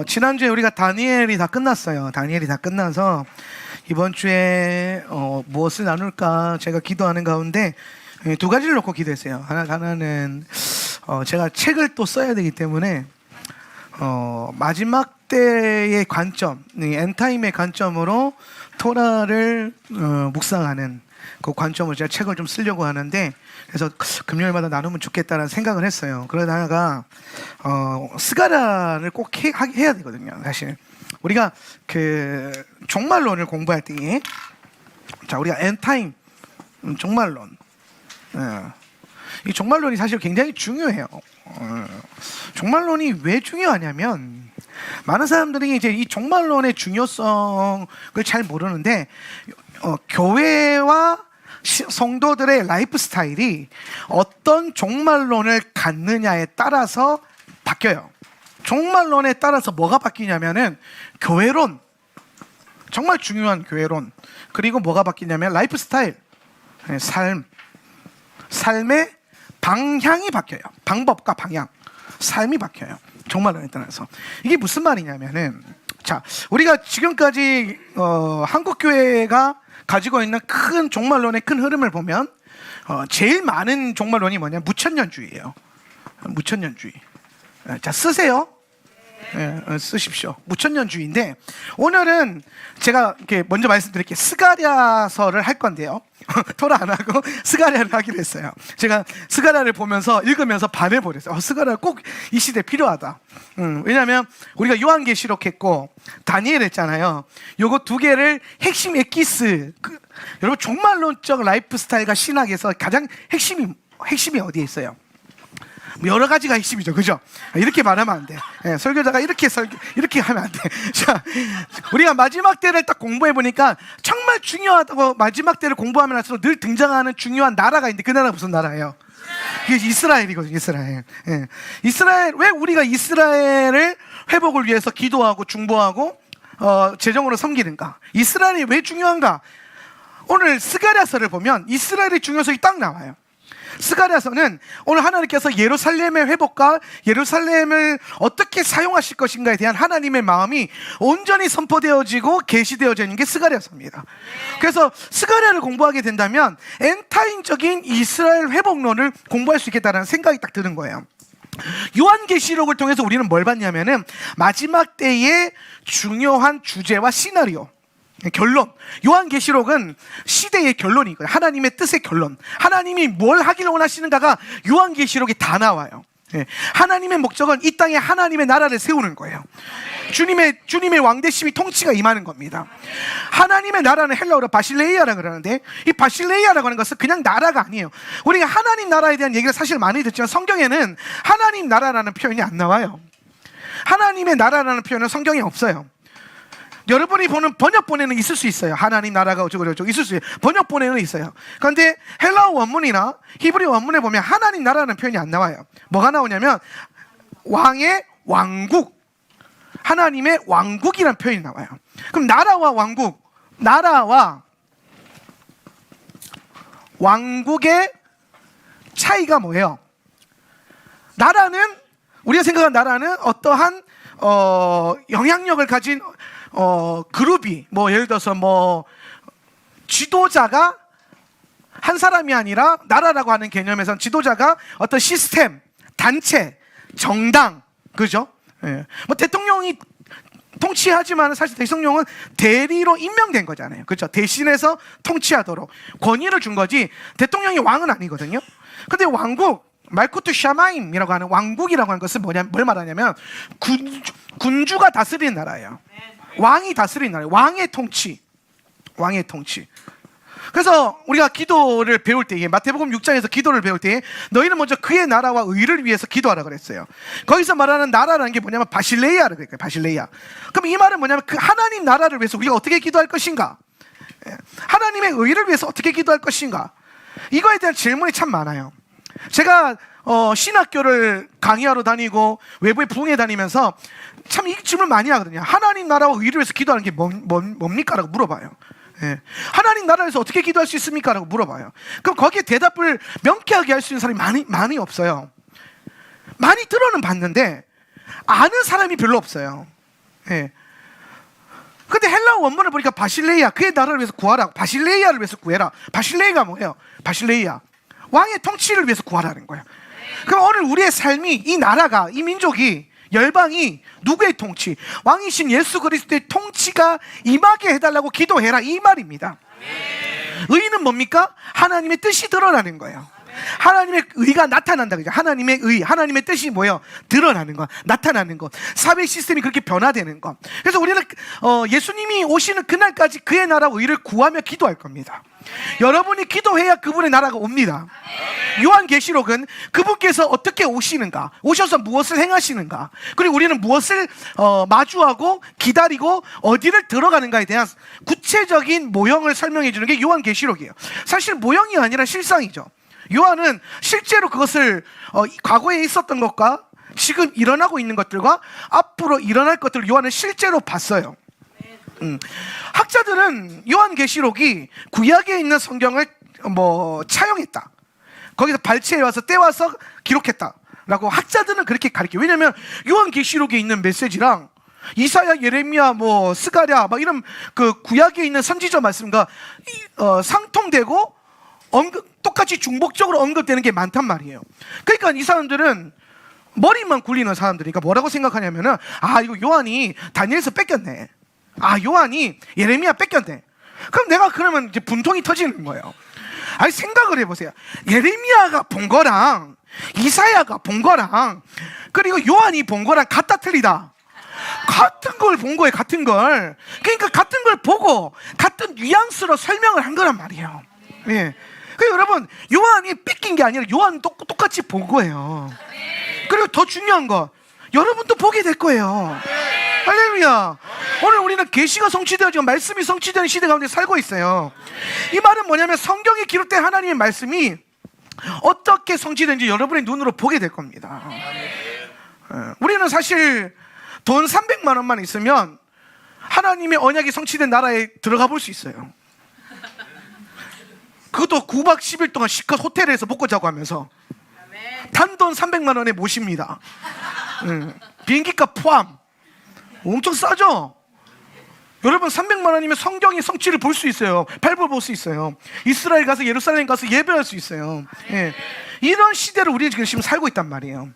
지난주에 우리가 다니엘이 다 끝났어요. 다니엘이 다 끝나서 이번 주에 무엇을 나눌까 제가 기도하는 가운데 두 가지를 놓고 기도했어요. 하나는 제가 책을 또 써야 되기 때문에 마지막 때의 관점, 엔타임의 관점으로 토라를 묵상하는 그 관점으로 제가 책을 좀 쓰려고 하는데, 그래서 금요일마다 나누면 좋겠다는 생각을 했어요. 그러다가 스가랴를 꼭 해야 되거든요. 사실 우리가 그 종말론을 공부할 때에, 자, 우리가 엔타임 종말론, 이 종말론이 사실 굉장히 중요해요. 종말론이 왜 중요하냐면, 많은 사람들이 이제 이 종말론의 중요성을 잘 모르는데, 교회와 성도들의 라이프 스타일이 어떤 종말론을 갖느냐에 따라서 바뀌어요. 종말론에 따라서 뭐가 바뀌냐면은 교회론, 정말 중요한 교회론, 그리고 뭐가 바뀌냐면 라이프 스타일, 삶의 방향이 바뀌어요. 방법과 방향, 삶이 바뀌어요. 종말론에 따라서. 이게 무슨 말이냐면은, 자, 우리가 지금까지 한국 교회가 가지고 있는 큰 종말론의 큰 흐름을 보면 제일 많은 종말론이 뭐냐? 무천년주의예요. 무천년주의. 자, 쓰세요. 쓰십시오. 무천년주의인데, 오늘은 제가 이렇게 먼저 말씀드릴게요. 스가랴서를 할 건데요. 토라 안 하고 스가랴를 하기로 했어요. 제가 스가랴를 보면서 읽으면서 반해버렸어요. 스가랴 꼭 이 시대에 필요하다. 왜냐하면 우리가 요한계시록 했고 다니엘 했잖아요. 요거 두 개를 핵심 엑기스, 여러분 종말론적 라이프 스타일과 신학에서 가장 핵심이 어디에 있어요? 여러 가지가 핵심이죠, 그죠? 이렇게 말하면 안 돼. 설교자가 이렇게 하면 안 돼. 자, 우리가 마지막 때를 딱 공부해 보니까 정말 중요하다고, 마지막 때를 공부하면 할수록 늘 등장하는 중요한 나라가 있는데, 그 나라가 무슨 나라예요? 그게 이스라엘이거든요. 이스라엘. 이스라엘, 왜 우리가 이스라엘을 회복을 위해서 기도하고 중보하고 재정으로 섬기는가? 이스라엘이 왜 중요한가? 오늘 스가랴서를 보면 이스라엘의 중요성이 딱 나와요. 스가랴서는 오늘 하나님께서 예루살렘의 회복과 예루살렘을 어떻게 사용하실 것인가에 대한 하나님의 마음이 온전히 선포되어지고 계시되어져 있는 게 스가랴서입니다. 그래서 스가랴를 공부하게 된다면 엔타임적인 이스라엘 회복론을 공부할 수 있겠다는 생각이 딱 드는 거예요. 요한계시록을 통해서 우리는 뭘 봤냐면은 마지막 때의 중요한 주제와 시나리오, 결론. 요한계시록은 시대의 결론이거든요. 하나님의 뜻의 결론, 하나님이 뭘 하기를 원하시는가가 요한계시록에 다 나와요. 하나님의 목적은 이 땅에 하나님의 나라를 세우는 거예요. 주님의 왕대심이 통치가 임하는 겁니다. 하나님의 나라는 헬라어로 바실레이아라고 그러는데, 이 바실레이아라고 하는 것은 그냥 나라가 아니에요. 우리가 하나님 나라에 대한 얘기를 사실 많이 듣지만 성경에는 하나님 나라라는 표현이 안 나와요. 하나님의 나라라는 표현은 성경에 없어요. 여러분이 보는 번역본에는 있을 수 있어요. 하나님 나라가 어쩌고저쩌고 있을 수 있어요. 번역본에는 있어요. 그런데 헬라어 원문이나 히브리 원문에 보면 하나님 나라라는 표현이 안 나와요. 뭐가 나오냐면 왕의 왕국, 하나님의 왕국이라는 표현이 나와요. 그럼 나라와 왕국, 나라와 왕국의 차이가 뭐예요? 나라는, 우리가 생각하는 나라는 어떠한 영향력을 가진 그룹이, 뭐 예를 들어서 뭐 지도자가 한 사람이 아니라, 나라라고 하는 개념에서는 지도자가 어떤 시스템, 단체, 정당, 그죠? 뭐 대통령이 통치하지만 사실 대통령은 대리로 임명된 거잖아요. 그렇죠? 대신해서 통치하도록 권위를 준 거지, 대통령이 왕은 아니거든요. 근데 왕국, 말쿠트 샤마임이라고 하는 왕국이라고 하는 것은 뭘 말하냐면 군주가 다스리는 나라예요. 왕이 다스리는 나라예요. 왕의 통치. 그래서 우리가 기도를 배울 때에, 마태복음 6장에서 기도를 배울 때에 너희는 먼저 그의 나라와 의를 위해서 기도하라 그랬어요. 거기서 말하는 나라라는 게 뭐냐면 바실레이아라고 그랬어요. 바실레이아. 그럼 이 말은 뭐냐면 그 하나님 나라를 위해서 우리가 어떻게 기도할 것인가, 하나님의 의를 위해서 어떻게 기도할 것인가, 이거에 대한 질문이 참 많아요. 제가 신학교를 강의하러 다니고 외부에 부흥회 다니면서 참 이 질문 많이 하거든요. 하나님 나라와 의를 위해서 기도하는 게 뭡니까? 라고 물어봐요. 하나님 나라에서 어떻게 기도할 수 있습니까? 라고 물어봐요. 그럼 거기에 대답을 명쾌하게 할 수 있는 사람이 많이 없어요. 많이 들어는 봤는데 아는 사람이 별로 없어요. 예. 근데 헬라어 원문을 보니까 바실레이아, 그의 나라를 위해서 구하라. 바실레이아를 위해서 구해라. 바실레이아가 뭐예요? 바실레이아, 왕의 통치를 위해서 구하라는 거예요. 그럼 오늘 우리의 삶이, 이 나라가, 이 민족이, 열방이 누구의 통치? 왕이신 예수 그리스도의 통치가 임하게 해달라고 기도해라, 이 말입니다. 의는 뭡니까? 하나님의 뜻이 드러나는 거예요. 하나님의 의가 나타난다. 그죠? 하나님의 의, 하나님의 뜻이 뭐예요? 드러나는 것, 나타나는 것. 사회 시스템이 그렇게 변화되는 것. 그래서 우리는 예수님이 오시는 그날까지 그의 나라와 의를 구하며 기도할 겁니다. 여러분이 기도해야 그분의 나라가 옵니다. 요한계시록은 그분께서 어떻게 오시는가, 오셔서 무엇을 행하시는가, 그리고 우리는 무엇을 마주하고 기다리고 어디를 들어가는가에 대한 구체적인 모형을 설명해 주는 게 요한계시록이에요. 사실 모형이 아니라 실상이죠. 요한은 실제로 그것을 과거에 있었던 것과 지금 일어나고 있는 것들과 앞으로 일어날 것들을 요한은 실제로 봤어요. 학자들은 요한계시록이 구약에 있는 성경을 차용했다, 거기서 발췌해 와서 떼와서 기록했다라고 학자들은 그렇게 가르쳐요. 왜냐하면 요한계시록에 있는 메시지랑 이사야, 예레미야, 스가랴 이런 그 구약에 있는 선지자 말씀과 상통되고 똑같이 중복적으로 언급되는 게 많단 말이에요. 그러니까 이 사람들은 머리만 굴리는 사람들이니까 뭐라고 생각하냐면은, 이거 요한이 다니엘서 뺏겼네, 요한이 예레미야 뺏겼네. 그럼 내가 그러면 이제 분통이 터지는 거예요. 생각을 해보세요. 예레미야가 본 거랑 이사야가 본 거랑 그리고 요한이 본 거랑 같다 틀리다? 같은 걸 본 거예요. 같은 걸. 그러니까 같은 걸 보고 같은 뉘앙스로 설명을 한 거란 말이에요. 예. 그러니까 여러분, 요한이 뺏긴 게 아니라 요한은 똑같이 본 거예요. 그리고 더 중요한 거, 여러분도 보게 될 거예요. 할렐루야. 오늘 우리는 계시가 성취되어지고 말씀이 성취되는 시대 가운데 살고 있어요. 이 말은 뭐냐면 성경에 기록된 하나님의 말씀이 어떻게 성취되는지 여러분의 눈으로 보게 될 겁니다. 우리는 사실 돈 300만 원만 있으면 하나님의 언약이 성취된 나라에 들어가 볼 수 있어요. 그것도 9박 10일 동안 시컷 호텔에서 먹고 자고 하면서 단돈 300만 원에 모십니다. 비행기값 포함. 엄청 싸죠? 여러분, 300만 원이면 성경의 성취를 볼 수 있어요. 밟아볼 수 있어요. 이스라엘 가서, 예루살렘 가서 예배할 수 있어요. 예. 이런 시대를 우리는 지금 살고 있단 말이에요.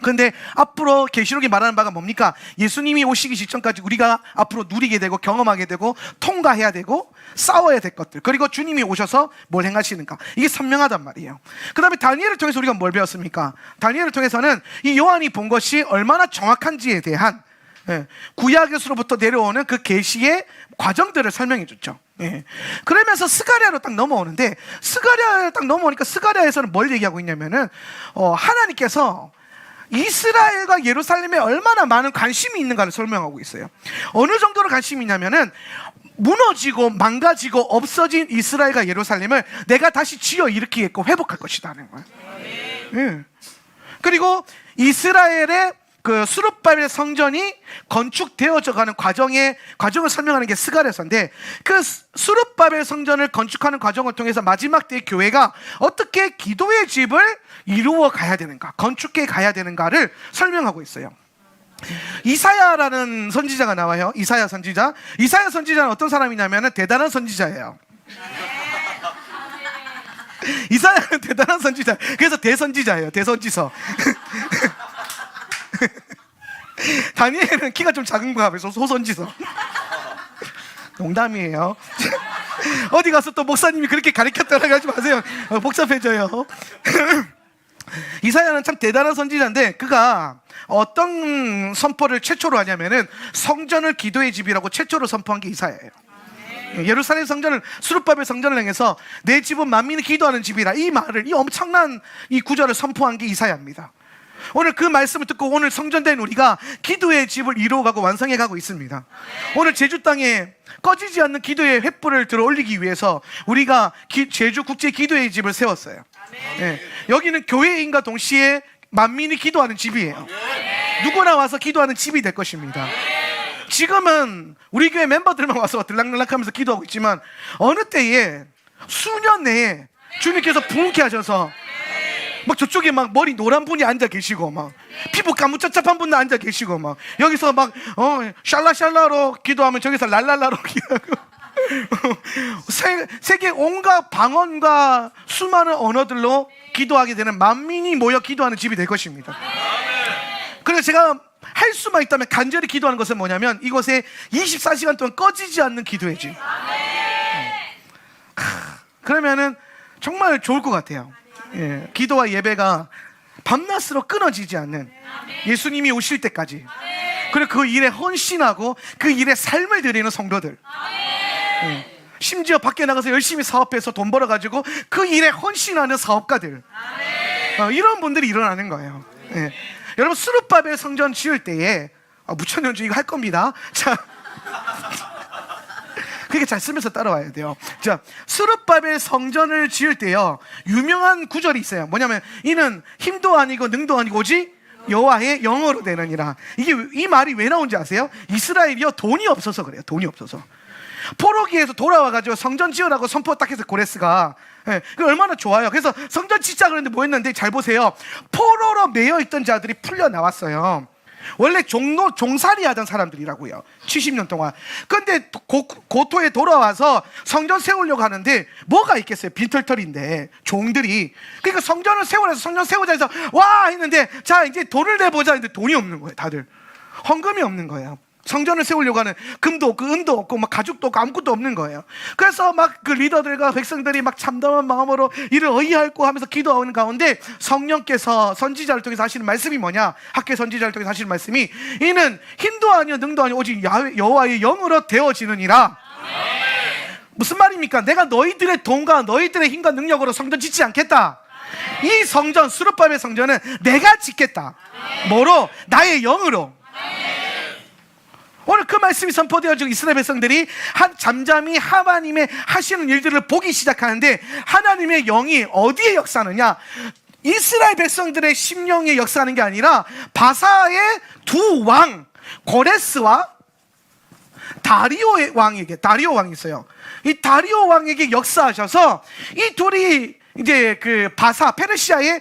그런데 앞으로 계시록이 말하는 바가 뭡니까? 예수님이 오시기 직전까지 우리가 앞으로 누리게 되고 경험하게 되고 통과해야 되고 싸워야 될 것들, 그리고 주님이 오셔서 뭘 행하시는가, 이게 선명하단 말이에요. 그 다음에 다니엘을 통해서 우리가 뭘 배웠습니까? 다니엘을 통해서는 이 요한이 본 것이 얼마나 정확한지에 대한 구약에서부터 내려오는 그 계시의 과정들을 설명해 줬죠. 그러면서 스가랴로 딱 넘어오는데, 스가랴로 딱 넘어오니까 스가랴에서는 뭘 얘기하고 있냐면은 하나님께서 이스라엘과 예루살렘에 얼마나 많은 관심이 있는가를 설명하고 있어요. 어느 정도로 관심이 있냐면은, 무너지고 망가지고 없어진 이스라엘과 예루살렘을 내가 다시 지어 일으키겠고 회복할 것이다 하는 거예요. 그리고 이스라엘의 그 수르바벨 성전이 건축되어져 가는 과정을 설명하는 게 스가랴서인데, 그 수르바벨 성전을 건축하는 과정을 통해서 마지막 때의 교회가 어떻게 기도의 집을 이루어 가야 되는가, 건축해 가야 되는가를 설명하고 있어요. 이사야라는 선지자가 나와요. 이사야 선지자. 이사야 선지자는 어떤 사람이냐면 대단한 선지자예요. 이사야는 대단한 선지자. 그래서 대선지자예요. 대선지서. 다니엘은 키가 좀 작은 거 하면서 소선지서. 농담이에요. 어디 가서 또 목사님이 그렇게 가르쳤다고 하지 마세요. 복잡해져요. 이사야는 참 대단한 선지자인데, 그가 어떤 선포를 최초로 하냐면은 성전을 기도의 집이라고 최초로 선포한 게 이사야예요. 예루살렘 성전을, 수르바벨 성전을 향해서 내 집은 만민이 기도하는 집이라, 이 말을, 이 엄청난 이 구절을 선포한 게 이사야입니다. 오늘 그 말씀을 듣고 오늘 성전된 우리가 기도의 집을 이루어가고 완성해가고 있습니다. 오늘 제주 땅에 꺼지지 않는 기도의 횃불을 들어 올리기 위해서 우리가 제주 국제 기도의 집을 세웠어요. 여기는 교회인과 동시에 만민이 기도하는 집이에요. 누구나 와서 기도하는 집이 될 것입니다. 지금은 우리 교회 멤버들만 와서 들락날락하면서 기도하고 있지만, 어느 때에 수년 내에 주님께서 부흥케 하셔서 막 저쪽에 막 머리 노란 분이 앉아 계시고 막 피부 까무잡잡한 분도 앉아 계시고 막 여기서 막 샬라샬라로 기도하면 저기서 랄랄라로 기도하고 세계 온갖 방언과 수많은 언어들로 기도하게 되는 만민이 모여 기도하는 집이 될 것입니다. 그래서 제가 할 수만 있다면 간절히 기도하는 것은 뭐냐면 이곳에 24시간 동안 꺼지지 않는 기도의 집. 그러면은 정말 좋을 것 같아요. 예, 기도와 예배가 밤낮으로 끊어지지 않는 예수님이 오실 때까지. 그리고 그 일에 헌신하고 그 일에 삶을 드리는 성도들. 예, 심지어 밖에 나가서 열심히 사업해서 돈 벌어가지고 그 일에 헌신하는 사업가들. 이런 분들이 일어나는 거예요. 예. 여러분 수르바벨 성전 지을 때에 무천년주 이거 할 겁니다. 자, 그렇게 잘 쓰면서 따라와야 돼요. 자, 수르바벨 성전을 지을 때요 유명한 구절이 있어요. 뭐냐면 이는 힘도 아니고 능도 아니고 오직 여호와의 영으로 되느니라. 이게 이 말이 왜 나온지 아세요? 이스라엘이요 돈이 없어서 그래요. 돈이 없어서 포로기에서 돌아와가지고 성전 지으라고 선포 딱 해서 고레스가 그 얼마나 좋아요. 그래서 성전 짓자 그랬는데 뭐 했는데 잘 보세요. 포로로 매여 있던 자들이 풀려 나왔어요. 원래 종살이 하던 사람들이라고요. 70년 동안. 근데 고토에 돌아와서 성전 세우려고 하는데 뭐가 있겠어요? 빈털털인데 종들이. 그러니까 성전을 세우라서 성전 세우자 해서 와 했는데 자 이제 돈을 내보자 했는데 돈이 없는 거예요. 다들 헌금이 없는 거예요. 성전을 세우려고 하는 금도 없고 은도 없고 막 가죽도 없고 아무것도 없는 거예요. 그래서 막 그 리더들과 백성들이 막 참담한 마음으로 이를 의의하고 하면서 기도하는 가운데 성령께서 선지자를 통해서 하시는 말씀이 뭐냐? 학계 선지자를 통해서 하시는 말씀이 이는 힘도 아니요 능도 아니요 오직 여호와의 영으로 되어지느니라. 무슨 말입니까? 내가 너희들의 돈과 너희들의 힘과 능력으로 성전 짓지 않겠다. 이 성전 수르바벨 성전은 내가 짓겠다. 뭐로? 나의 영으로. 오늘 그 말씀이 선포되어지고 이스라엘 백성들이 잠잠히 하나님의 하시는 일들을 보기 시작하는데 하나님의 영이 어디에 역사하느냐? 이스라엘 백성들의 심령에 역사하는 게 아니라 바사의 두 왕 고레스와 다리오 왕이 있어요. 이 다리오 왕에게 역사하셔서 이 둘이 이제 그 바사 페르시아의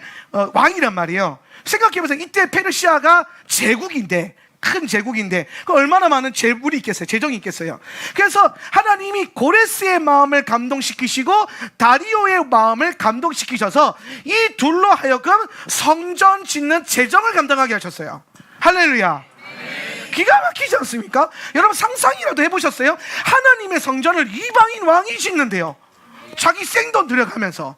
왕이란 말이에요. 생각해보세요. 이때 페르시아가 제국인데 큰 제국인데 그 얼마나 많은 재물이 있겠어요. 재정이 있겠어요. 그래서 하나님이 고레스의 마음을 감동시키시고 다리오의 마음을 감동시키셔서 이 둘로 하여금 성전 짓는 재정을 감당하게 하셨어요. 할렐루야. 기가 막히지 않습니까? 여러분 상상이라도 해보셨어요? 하나님의 성전을 이방인 왕이 짓는데요. 자기 생돈 들여가면서.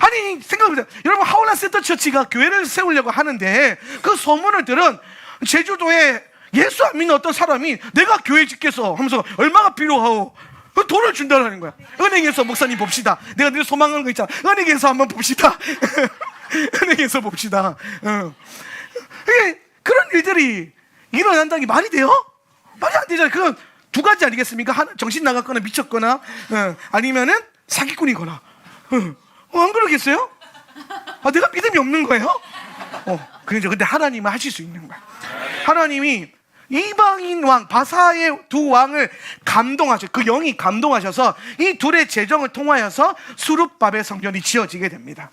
아니 생각해보세요. 여러분 하울란 센터 처치가 교회를 세우려고 하는데 그 소문을 들은 제주도에 예수 안 믿는 어떤 사람이 내가 교회 짓겠어 하면서 얼마가 필요하오? 돈을 준다는 거야. 은행에서 목사님 봅시다. 내가 늘 소망하는 거 있잖아. 은행에서 한번 봅시다. 은행에서 봅시다. 그런 일들이 일어난다는 게 말이 돼요? 말이 안 되잖아요. 그건 두 가지 아니겠습니까? 하나, 정신 나갔거나 미쳤거나 아니면은 사기꾼이거나. 안 그러겠어요? 내가 믿음이 없는 거예요? 근데 하나님은 하실 수 있는 거야. 하나님이 이방인 왕 바사의 두 왕을 그 영이 감동하셔서 이 둘의 재정을 통하여서 수르바벨 성전이 지어지게 됩니다.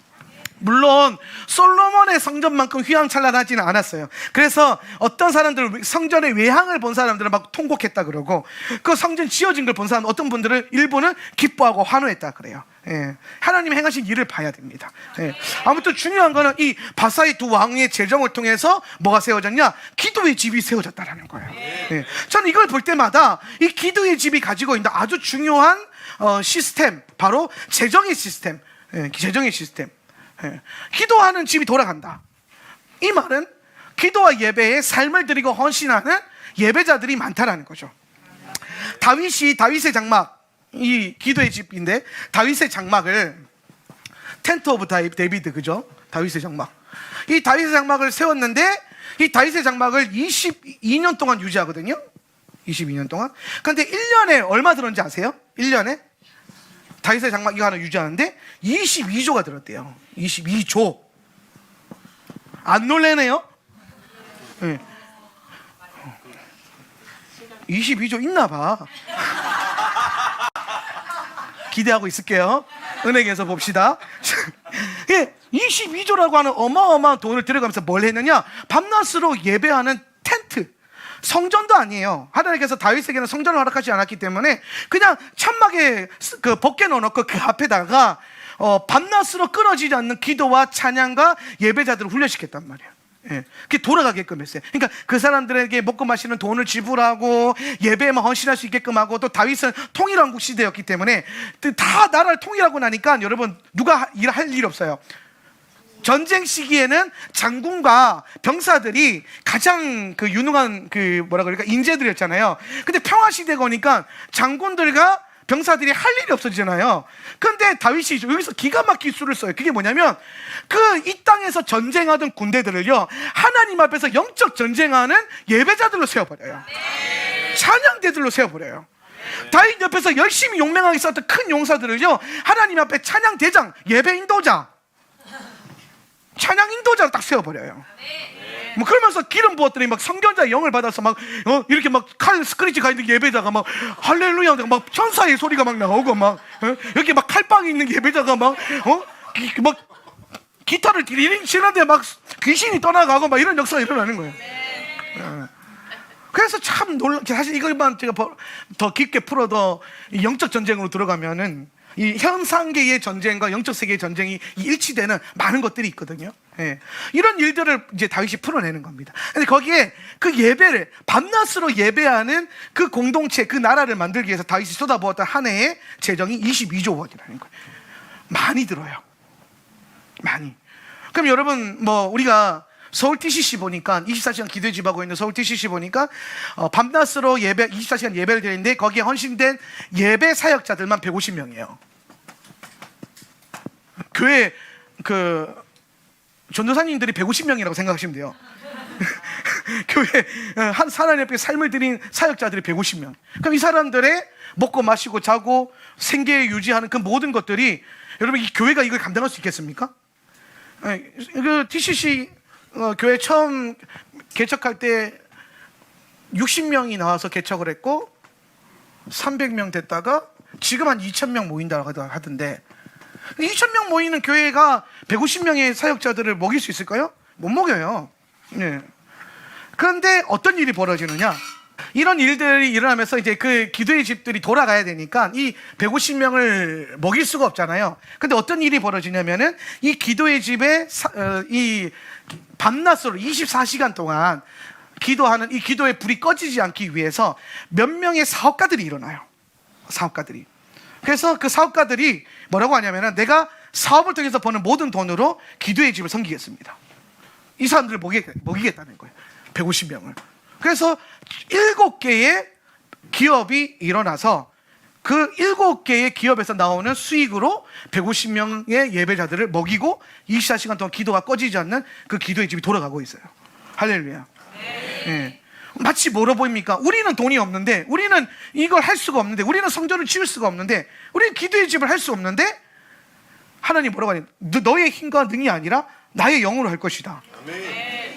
물론 솔로몬의 성전만큼 휘황찬란하지는 않았어요. 그래서 어떤 사람들은 성전의 외향을 본 사람들은 막 통곡했다 그러고 그 성전 지어진 걸 본 사람 어떤 분들은 일부는 기뻐하고 환호했다 그래요. 하나님 행하신 일을 봐야 됩니다. 아무튼 중요한 거는 이 바사의 두 왕의 재정을 통해서 뭐가 세워졌냐? 기도의 집이 세워졌다라는 거예요. 저는 이걸 볼 때마다 이 기도의 집이 가지고 있는 아주 중요한 시스템, 바로 재정의 시스템. 재정의 시스템. 기도하는 집이 돌아간다. 이 말은 기도와 예배에 삶을 드리고 헌신하는 예배자들이 많다라는 거죠. 다윗의 장막, 이 기도의 집인데 다윗의 장막을 텐트 오브 데이비드, 그죠? 다윗의 장막. 이 다윗의 장막을 세웠는데 이 다윗의 장막을 22년 동안 유지하거든요. 22년 동안. 그런데 1년에 얼마 들었는지 아세요? 1년에 다윗의 장막 이거 하나 유지하는데 22조가 들었대요. 22조. 안 놀래네요? 네. 22조 있나 봐. 기대하고 있을게요. 은행에서 봅시다. 22조라고 하는 어마어마한 돈을 들여가면서 뭘 했느냐? 밤낮으로 예배하는 텐트, 성전도 아니에요. 하나님께서 다윗에게는 성전을 허락하지 않았기 때문에 그냥 천막에 그 벗겨 넣어놓고 그 앞에다가 밤낮으로 끊어지지 않는 기도와 찬양과 예배자들을 훈련시켰단 말이에요. 예, 그게 돌아가게끔 했어요. 그러니까 그 사람들에게 먹고 마시는 돈을 지불하고 예배에만 헌신할 수 있게끔 하고, 또 다윗은 통일왕국 시대였기 때문에 다 나라를 통일하고 나니까 여러분 누가 할 일 없어요. 전쟁 시기에는 장군과 병사들이 가장 그 유능한 그 뭐라 그럴까 인재들이었잖아요. 근데 평화 시대가 오니까 장군들과 병사들이 할 일이 없어지잖아요. 그런데 다윗이 여기서 기가 막힌 수를 써요. 그게 뭐냐면 그 이 땅에서 전쟁하던 군대들을요, 하나님 앞에서 영적 전쟁하는 예배자들로 세워버려요. 찬양대들로 세워버려요. 다윗 옆에서 열심히 용맹하게 싸웠던 큰 용사들을요, 하나님 앞에 찬양대장, 예배 인도자, 찬양 인도자로 딱 세워버려요. 뭐 그러면서 기름 부었더니 막 성전자의 영을 받아서 막 이렇게 막 칼 스크래치 가 있는 예배자가 막 할렐루야 막 천사의 소리가 막 나오고 막 여기 막 칼빵이 있는 예배자가 막 기타를 디리링 치는데 막 귀신이 떠나가고 막 이런 역사가 일어나는 거예요. 그래서 참 사실 이것만 제가 더 깊게 풀어도 이 영적 전쟁으로 들어가면은 이 현상계의 전쟁과 영적 세계의 전쟁이 일치되는 많은 것들이 있거든요. 예. 이런 일들을 이제 다윗이 풀어내는 겁니다. 근데 거기에 그 예배를 밤낮으로 예배하는 그 공동체, 그 나라를 만들기 위해서 다윗이 쏟아부었던 한 해의 재정이 22조 원이라는 거예요. 많이 들어요. 많이. 그럼 여러분 뭐 우리가 서울 TCC 보니까 24시간 기도의 집하고 있는 서울 TCC 보니까 밤낮으로 예배 24시간 예배를 드리는데 거기에 헌신된 예배 사역자들만 150명이에요. 교회 그 전도사님들이 150명이라고 생각하시면 돼요. 교회 한 하나님 앞에 삶을 드린 사역자들이 150명. 그럼 이 사람들의 먹고 마시고 자고 생계 유지하는 그 모든 것들이, 여러분 이 교회가 이걸 감당할 수 있겠습니까? 그 TCC 교회 처음 개척할 때 60명이 나와서 개척을 했고 300명 됐다가 지금 한 2,000명 모인다고 하던데, 2,000명 모이는 교회가 150명의 사역자들을 먹일 수 있을까요? 못 먹여요. 네. 그런데 어떤 일이 벌어지느냐? 이런 일들이 일어나면서 이제 그 기도의 집들이 돌아가야 되니까 이 150명을 먹일 수가 없잖아요. 근데 어떤 일이 벌어지냐면은 이 기도의 집에 이 밤낮으로 24시간 동안 기도하는 이 기도의 불이 꺼지지 않기 위해서 몇 명의 사업가들이 일어나요. 사업가들이. 그래서 그 사업가들이 뭐라고 하냐면은 내가 사업을 통해서 버는 모든 돈으로 기도의 집을 섬기겠습니다. 이 사람들을 먹이겠다는 거예요. 150명을. 그래서 7개의 기업이 일어나서 그 7개의 기업에서 나오는 수익으로 150명의 예배자들을 먹이고 24시간 동안 기도가 꺼지지 않는 그 기도의 집이 돌아가고 있어요. 할렐루야. 네. 마치 뭐로 보입니까? 우리는 돈이 없는데, 우리는 이걸 할 수가 없는데, 우리는 성전을 지을 수가 없는데, 우리는 기도의 집을 할 수 없는데, 하나님 뭐라고 하냐? 너의 힘과 능이 아니라 나의 영으로 할 것이다.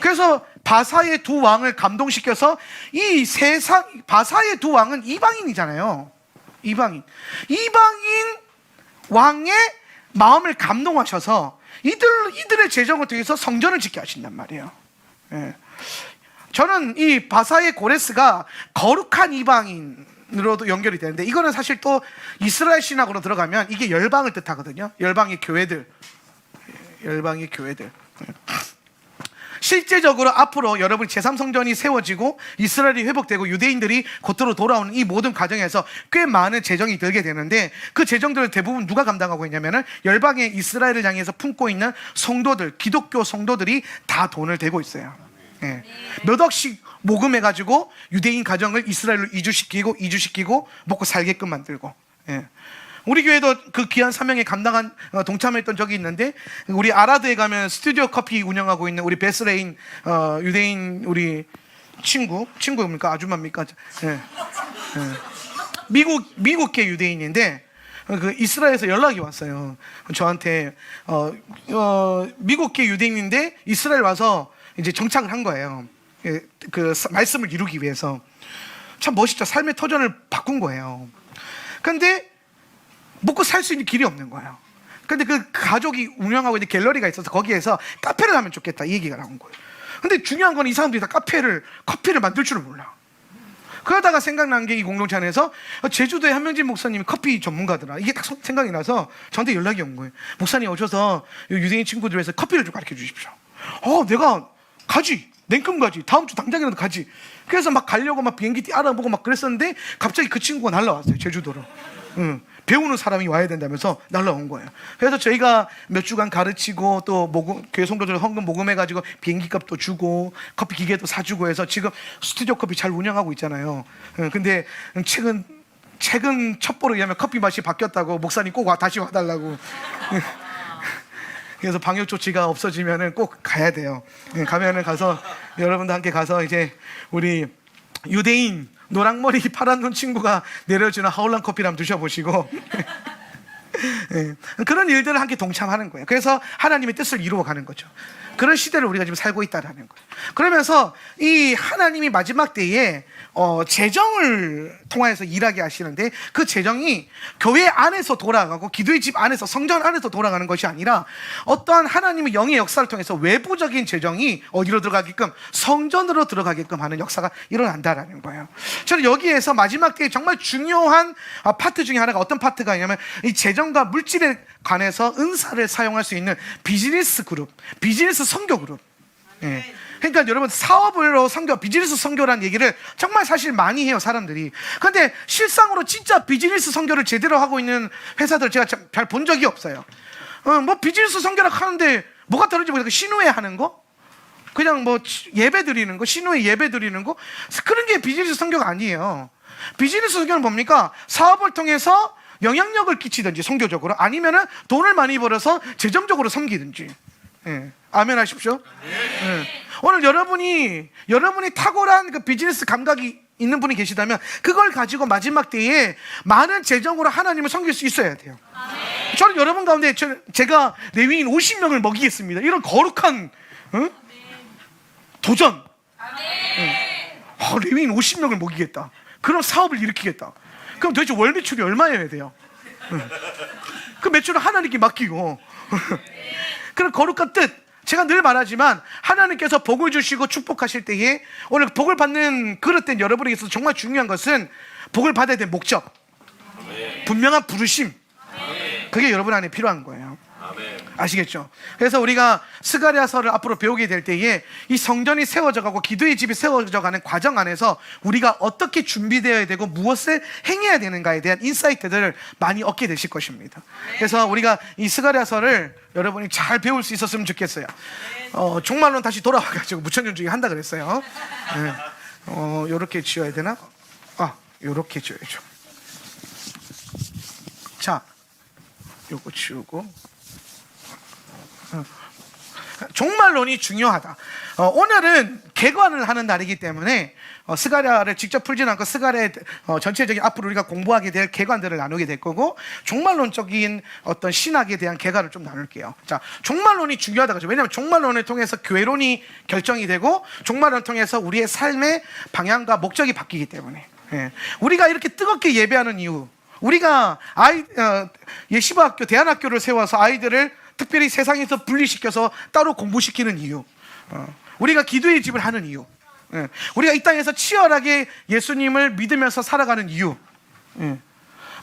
그래서 바사의 두 왕을 감동시켜서 이 세상, 바사의 두 왕은 이방인이잖아요. 이방인 왕의 마음을 감동하셔서 이들의 재정을 통해서 성전을 짓게 하신단 말이에요. 예. 저는 이 바사의 고레스가 거룩한 이방인으로도 연결이 되는데, 이거는 사실 또 이스라엘 신학으로 들어가면 이게 열방을 뜻하거든요. 열방의 교회들. 실제적으로 앞으로 여러분 제3성전이 세워지고 이스라엘이 회복되고 유대인들이 곧으로 돌아오는 이 모든 과정에서 꽤 많은 재정이 들게 되는데, 그 재정들을 대부분 누가 감당하고 있냐면은 열방의 이스라엘을 향해서 품고 있는 성도들, 기독교 성도들이 다 돈을 대고 있어요. 예. 몇 억씩 모금해가지고 유대인 가정을 이스라엘로 이주시키고 먹고 살게끔 만들고. 예. 우리 교회도 그 귀한 사명에 감당한 동참했던 적이 있는데, 우리 아라드에 가면 스튜디오 커피 운영하고 있는 우리 베스레인 유대인 우리 친구입니까? 아줌마입니까? 예. 예. 미국계 유대인인데 그 이스라엘에서 연락이 왔어요. 저한테 미국계 유대인인데 이스라엘 와서 이제 정착을 한 거예요. 예, 그 말씀을 이루기 위해서. 참 멋있죠. 삶의 터전을 바꾼 거예요. 그런데 먹고 살 수 있는 길이 없는 거예요. 근데 그 가족이 운영하고 있는 갤러리가 있어서 거기에서 카페를 하면 좋겠다 이 얘기가 나온 거예요. 근데 중요한 건 이 사람들이 다 커피를 만들 줄을 몰라. 그러다가 생각난 게 이 공동체 안에서 제주도의 한명진 목사님이 커피 전문가더라. 이게 딱 생각이 나서 저한테 연락이 온 거예요. 목사님 오셔서 유대인 친구들 위해서 커피를 좀 가르쳐 주십시오. 내가 가지. 냉큼 가지. 다음 주 당장이라도 가지. 그래서 막 가려고 막 비행기 알아보고 막 그랬었는데 갑자기 그 친구가 날라왔어요. 제주도로. 배우는 사람이 와야 된다면서 날라온 거예요. 그래서 저희가 몇 주간 가르치고 또 교회 성도들 헌금 모금해가지고 비행기 값도 주고 커피 기계도 사주고 해서 지금 스튜디오 커피 잘 운영하고 있잖아요. 근데 최근 첩보로 의하면 커피 맛이 바뀌었다고 목사님 꼭 다시 와달라고. 그래서 방역 조치가 없어지면은 꼭 가야 돼요. 가면은 가서 여러분도 함께 가서 이제 우리 유대인 노랑머리 파란 눈 친구가 내려주는 하울란 커피를 한번 드셔보시고 그런 일들을 함께 동참하는 거예요. 그래서 하나님의 뜻을 이루어가는 거죠. 그런 시대를 우리가 지금 살고 있다는 거예요. 그러면서 이 하나님이 마지막 때에 재정을 통해서 일하게 하시는데 그 재정이 교회 안에서 돌아가고 기도의 집 안에서 성전 안에서 돌아가는 것이 아니라 어떠한 하나님의 영의 역사를 통해서 외부적인 재정이 어디로 들어가게끔 성전으로 들어가게끔 하는 역사가 일어난다라는 거예요. 저는 여기에서 마지막 때에 정말 중요한 파트 중에 하나가 어떤 파트가 있냐면 이 재정과 물질에 관해서 은사를 사용할 수 있는 비즈니스 그룹, 비즈니스 선교 그룹. 예. 그러니까 여러분 사업으로 비즈니스 선교라는 얘기를 정말 사실 많이 해요 사람들이. 그런데 실상으로 진짜 비즈니스 선교를 제대로 하고 있는 회사들 제가 잘 본 적이 없어요. 뭐 비즈니스 선교라고 하는데 뭐가 다른지 모르겠어요. 신우회 하는 거, 그냥 뭐 예배 드리는 거, 신우회 예배 드리는 거, 그런 게 비즈니스 선교가 아니에요. 비즈니스 선교는 뭡니까? 사업을 통해서 영향력을 끼치든지 선교적으로, 아니면은 돈을 많이 벌어서 재정적으로 섬기든지. 예. 아멘 하십시오. 예. 오늘 여러분이 탁월한 그 비즈니스 감각이 있는 분이 계시다면 그걸 가지고 마지막 때에 많은 재정으로 하나님을 섬길 수 있어야 돼요. 저는 여러분 가운데 제가 레위인 50명을 먹이겠습니다. 이런 거룩한 도전. 레위인 50명을 먹이겠다. 그런 사업을 일으키겠다. 그럼 도대체 월 매출이 얼마여야 돼요? 그 매출을 하나님께 맡기고 그런 거룩한 뜻. 제가 늘 말하지만 하나님께서 복을 주시고 축복하실 때에 오늘 복을 받는 그릇된 여러분에게 있어서 정말 중요한 것은 복을 받아야 될 목적, 분명한 부르심, 그게 여러분 안에 필요한 거예요. 아시겠죠? 그래서 우리가 스가랴서를 앞으로 배우게 될 때에 이 성전이 세워져가고 기도의 집이 세워져가는 과정 안에서 우리가 어떻게 준비되어야 되고 무엇을 행해야 되는가에 대한 인사이트들을 많이 얻게 되실 것입니다. 그래서 우리가 이 스가랴서를 여러분이 잘 배울 수 있었으면 좋겠어요. 종말론 다시 돌아와가지고 무천년 중에 한다 그랬어요. 요렇게 지어야 되나? 요렇게 지어야죠. 자, 요거 지우고. 종말론이 중요하다. 오늘은 개관을 하는 날이기 때문에 스가랴를 직접 풀지는 않고 스가랴의 전체적인 앞으로 우리가 공부하게 될 개관들을 나누게 될 거고, 종말론적인 어떤 신학에 대한 개관을 좀 나눌게요. 자, 종말론이 중요하다고 하죠. 왜냐하면 종말론을 통해서 교회론이 결정이 되고 종말론을 통해서 우리의 삶의 방향과 목적이 바뀌기 때문에. 우리가 이렇게 뜨겁게 예배하는 이유, 우리가 예시바학교, 대안학교를 세워서 아이들을 특별히 세상에서 분리시켜서 따로 공부시키는 이유, 우리가 기도의 집을 하는 이유, 우리가 이 땅에서 치열하게 예수님을 믿으면서 살아가는 이유.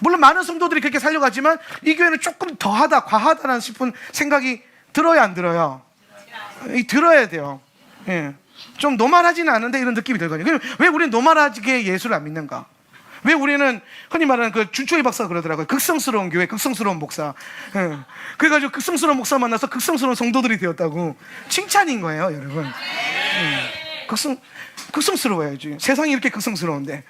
물론 많은 성도들이 그렇게 살려가지만 이 교회는 조금 더하다, 과하다라는 싶은 생각이 들어야 안 들어요? 들어야 돼요. 좀 노멀하지는 않은데 이런 느낌이 들거든요. 왜 우리는 노멀하게 예수를 안 믿는가? 왜 우리는 흔히 말하는 그 준초희 박사가 그러더라고요. 극성스러운 교회, 극성스러운 목사. 그래가지고 극성스러운 목사 만나서 극성스러운 성도들이 되었다고. 칭찬인 거예요, 여러분. 극성스러워야지. 세상이 이렇게 극성스러운데.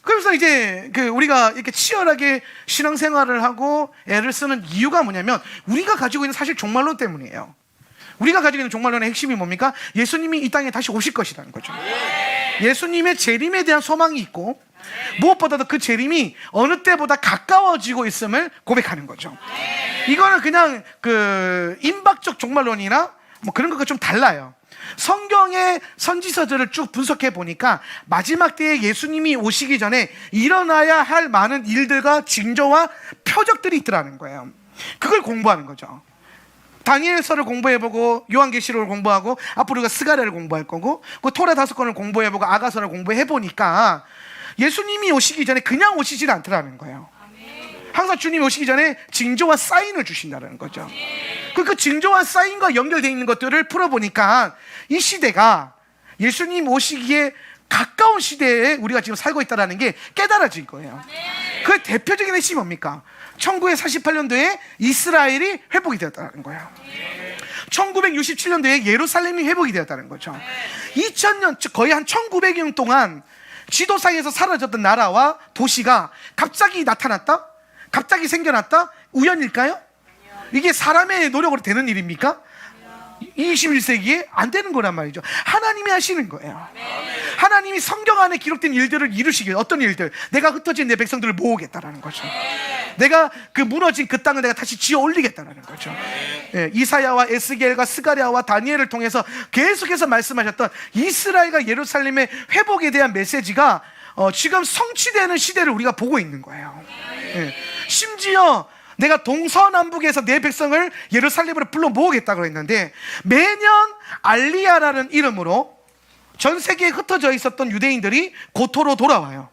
그래서 이제 우리가 이렇게 치열하게 신앙생활을 하고 애를 쓰는 이유가 뭐냐면 우리가 가지고 있는 사실 종말론 때문이에요. 우리가 가지고 있는 종말론의 핵심이 뭡니까? 예수님이 이 땅에 다시 오실 것이라는 거죠. 예수님의 재림에 대한 소망이 있고, 무엇보다도 그 재림이 어느 때보다 가까워지고 있음을 고백하는 거죠. 이거는 그냥 인박적 종말론이나 뭐 그런 것과 좀 달라요. 성경의 선지서들을 쭉 분석해 보니까 마지막 때에 예수님이 오시기 전에 일어나야 할 많은 일들과 징조와 표적들이 있더라는 거예요. 그걸 공부하는 거죠. 다니엘서를 공부해보고 요한계시록을 공부하고 앞으로 우리가 스가랴를 공부할 거고 그 토라 5권을 공부해보고 아가서를 공부해보니까 예수님이 오시기 전에 그냥 오시질 않더라는 거예요. 항상 주님이 오시기 전에 징조와 사인을 주신다는 거죠. 그 징조와 사인과 연결되어 있는 것들을 풀어보니까 이 시대가 예수님 오시기에 가까운 시대에 우리가 지금 살고 있다는 게 깨달아진 거예요. 그 대표적인 핵심이 뭡니까? 1948년도에 이스라엘이 회복이 되었다는 거예요. 1967년도에 예루살렘이 회복이 되었다는 거죠. 2000년, 거의 한 1900년 동안 지도상에서 사라졌던 나라와 도시가 갑자기 나타났다? 갑자기 생겨났다? 우연일까요? 이게 사람의 노력으로 되는 일입니까? 21세기에 안 되는 거란 말이죠. 하나님이 하시는 거예요. 하나님이 성경 안에 기록된 일들을 이루시기, 어떤 일들? 내가 흩어진 내 백성들을 모으겠다라는 거죠. 내가 그 무너진 그 땅을 내가 다시 지어 올리겠다라는 거죠. 예, 이사야와 에스겔과 스가랴와 다니엘을 통해서 계속해서 말씀하셨던 이스라엘과 예루살렘의 회복에 대한 메시지가 지금 성취되는 시대를 우리가 보고 있는 거예요. 예, 심지어 내가 동서남북에서 내 백성을 예루살렘으로 불러 모으겠다고 했는데 매년 알리야라는 이름으로 전 세계에 흩어져 있었던 유대인들이 고토로 돌아와요.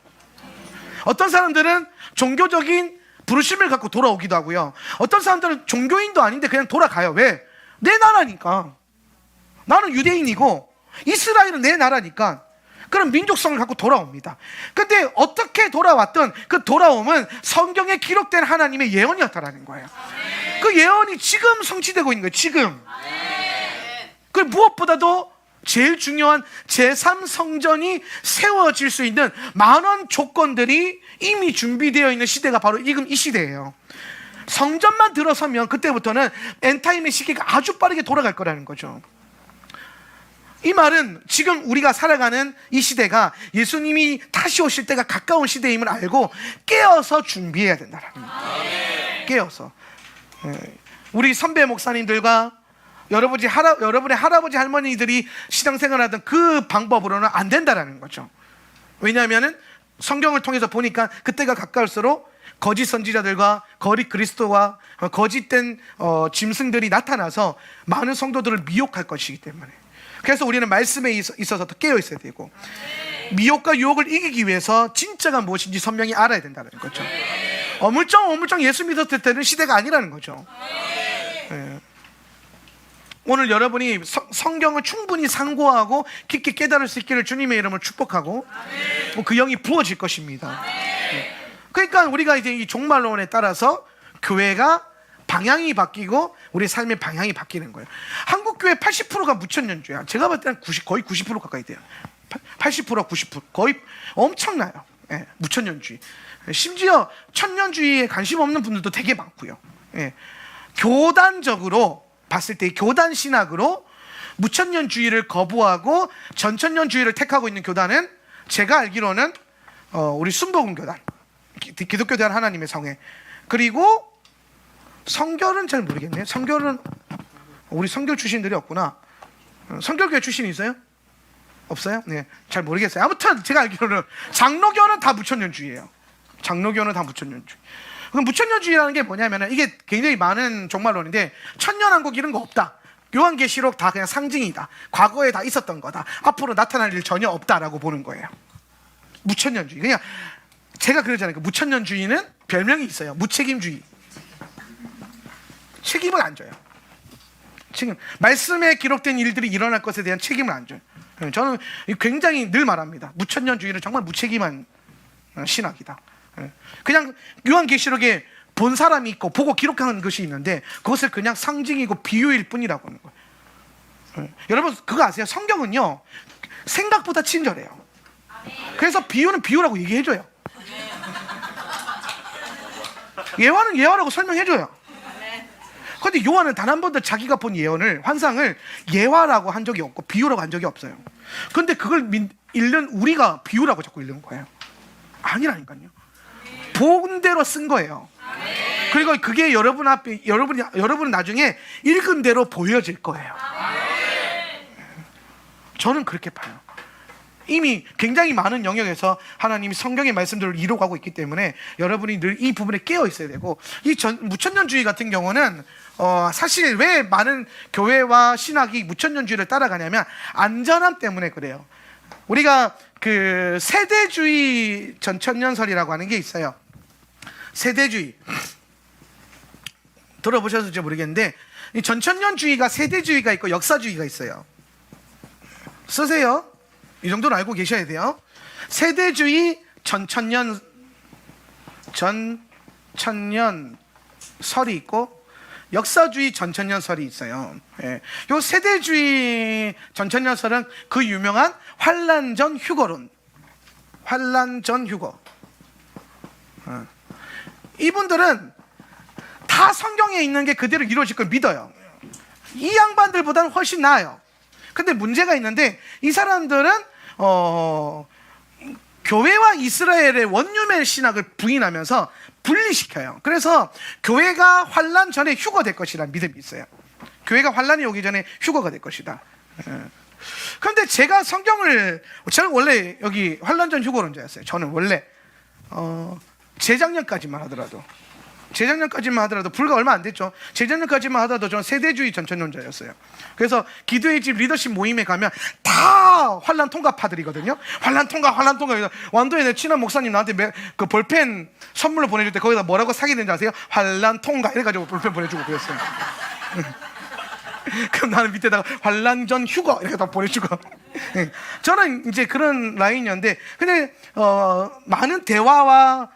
어떤 사람들은 종교적인 부르심을 갖고 돌아오기도 하고요. 어떤 사람들은 종교인도 아닌데 그냥 돌아가요. 왜? 내 나라니까. 나는 유대인이고 이스라엘은 내 나라니까. 그런 민족성을 갖고 돌아옵니다. 근데 어떻게 돌아왔든 그 돌아옴은 성경에 기록된 하나님의 예언이었다라는 거예요. 그 예언이 지금 성취되고 있는 거예요. 지금. 그 무엇보다도 제일 중요한 제3성전이 세워질 수 있는 많은 조건들이 이미 준비되어 있는 시대가 바로 지금 이 시대예요. 성전만 들어서면 그때부터는 엔타임의 시기가 아주 빠르게 돌아갈 거라는 거죠. 이 말은 지금 우리가 살아가는 이 시대가 예수님이 다시 오실 때가 가까운 시대임을 알고 깨어서 준비해야 된다는 거예요. 깨어서. 우리 선배 목사님들과 여러분의 할아버지 할머니들이 신앙생활하던 그 방법으로는 안 된다는 거죠. 왜냐하면 성경을 통해서 보니까 그때가 가까울수록 거짓 선지자들과 거짓 그리스도와 거짓된 짐승들이 나타나서 많은 성도들을 미혹할 것이기 때문에, 그래서 우리는 말씀에 있어서 더 깨어 있어야 되고 미혹과 유혹을 이기기 위해서 진짜가 무엇인지 선명히 알아야 된다는 거죠. 어물쩡 예수 믿었을 때는 시대가 아니라는 거죠. 네. 오늘 여러분이 성경을 충분히 상고하고 깊게 깨달을 수 있기를 주님의 이름으로 축복하고 그 영이 부어질 것입니다. 그러니까 우리가 이제 이 종말론에 따라서 교회가 방향이 바뀌고 우리 삶의 방향이 바뀌는 거예요. 한국 교회 80%가 무천년주야. 제가 봤을 때는 거의 90% 가까이 돼요. 80% 90% 거의 엄청나요. 예, 무천년주의. 심지어 천년주의에 관심 없는 분들도 되게 많고요. 예, 교단적으로 봤을 때 교단 신학으로 무천년주의를 거부하고 전천년주의를 택하고 있는 교단은 제가 알기로는 우리 순복음교단, 기독교 대한 하나님의 성회, 그리고 성결은 잘 모르겠네요. 성결은 우리 성결 출신들이 없구나. 성결교회 출신이 있어요? 없어요? 네, 잘 모르겠어요. 아무튼 제가 알기로는 장로교는 다 무천년주의예요. 장로교는 다 무천년주의. 그럼 무천년주의라는 게 뭐냐면 이게 굉장히 많은 종말론인데 천년왕국 이런 거 없다. 요한계시록 다 그냥 상징이다. 과거에 다 있었던 거다. 앞으로 나타날 일 전혀 없다라고 보는 거예요. 무천년주의. 그냥 제가 그러잖아요. 무천년주의는 별명이 있어요. 무책임주의. 책임을 안 져요. 지금 말씀에 기록된 일들이 일어날 것에 대한 책임을 안 져요. 저는 굉장히 늘 말합니다. 무천년주의는 정말 무책임한 신학이다. 그냥 요한계시록에 본 사람이 있고 보고 기록하는 것이 있는데 그것을 그냥 상징이고 비유일 뿐이라고 하는 거예요. 여러분 그거 아세요? 성경은요 생각보다 친절해요. 그래서 비유는 비유라고 얘기해줘요. 예화는 예화라고 설명해줘요. 그런데 요한은 단 한 번도 자기가 본 예언을, 환상을 예화라고 한 적이 없고 비유라고 한 적이 없어요. 그런데 그걸 읽는 우리가 비유라고 자꾸 읽는 거예요. 아니라니까요. 본 대로 쓴 거예요. 그리고 그게 여러분 앞에 여러분은 나중에 읽은 대로 보여질 거예요. 저는 그렇게 봐요. 이미 굉장히 많은 영역에서 하나님이 성경의 말씀들을 이루어가고 있기 때문에 여러분이 늘 이 부분에 깨어 있어야 되고, 이 무천년주의 같은 경우는 사실 왜 많은 교회와 신학이 무천년주의를 따라가냐면 안전함 때문에 그래요. 우리가 그 세대주의 전천년설이라고 하는 게 있어요. 세대주의 들어보셨을지 모르겠는데, 이 전천년주의가 세대주의가 있고 역사주의가 있어요. 쓰세요. 이 정도는 알고 계셔야 돼요. 세대주의 전천년설이 있고 역사주의 전천년설이 있어요. 예. 요 세대주의 전천년설은 그 유명한 환란 전 휴거론, 환란 전 휴거. 이분들은 다 성경에 있는 게 그대로 이루어질 걸 믿어요. 이 양반들보다는 훨씬 나아요. 근데 문제가 있는데, 이 사람들은 교회와 이스라엘의 원유멜 신학을 부인하면서 분리시켜요. 그래서 교회가 환란 전에 휴거될 것이라는 믿음이 있어요. 교회가 환란이 오기 전에 휴거가 될 것이다. 그런데 제가 저는 원래 여기 환란 전 휴거론자였어요. 저는 원래 재작년까지만 하더라도 불과 얼마 안 됐죠. 재작년까지만 하더라도 저는 세대주의 전천년자였어요. 그래서 기도의 집 리더십 모임에 가면 다 환란 통과파들이거든요. 환란 통과. 완도에 내 친한 목사님 나한테 그 볼펜 선물로 보내줄 때 거기다 뭐라고 사게 되는지 아세요? 환란 통과 이래가지고 볼펜 보내주고 그랬어요. 그럼 나는 밑에다가 환란 전 휴거 이렇게 다 보내주고. 저는 이제 그런 라인이었는데, 근데 많은 대화와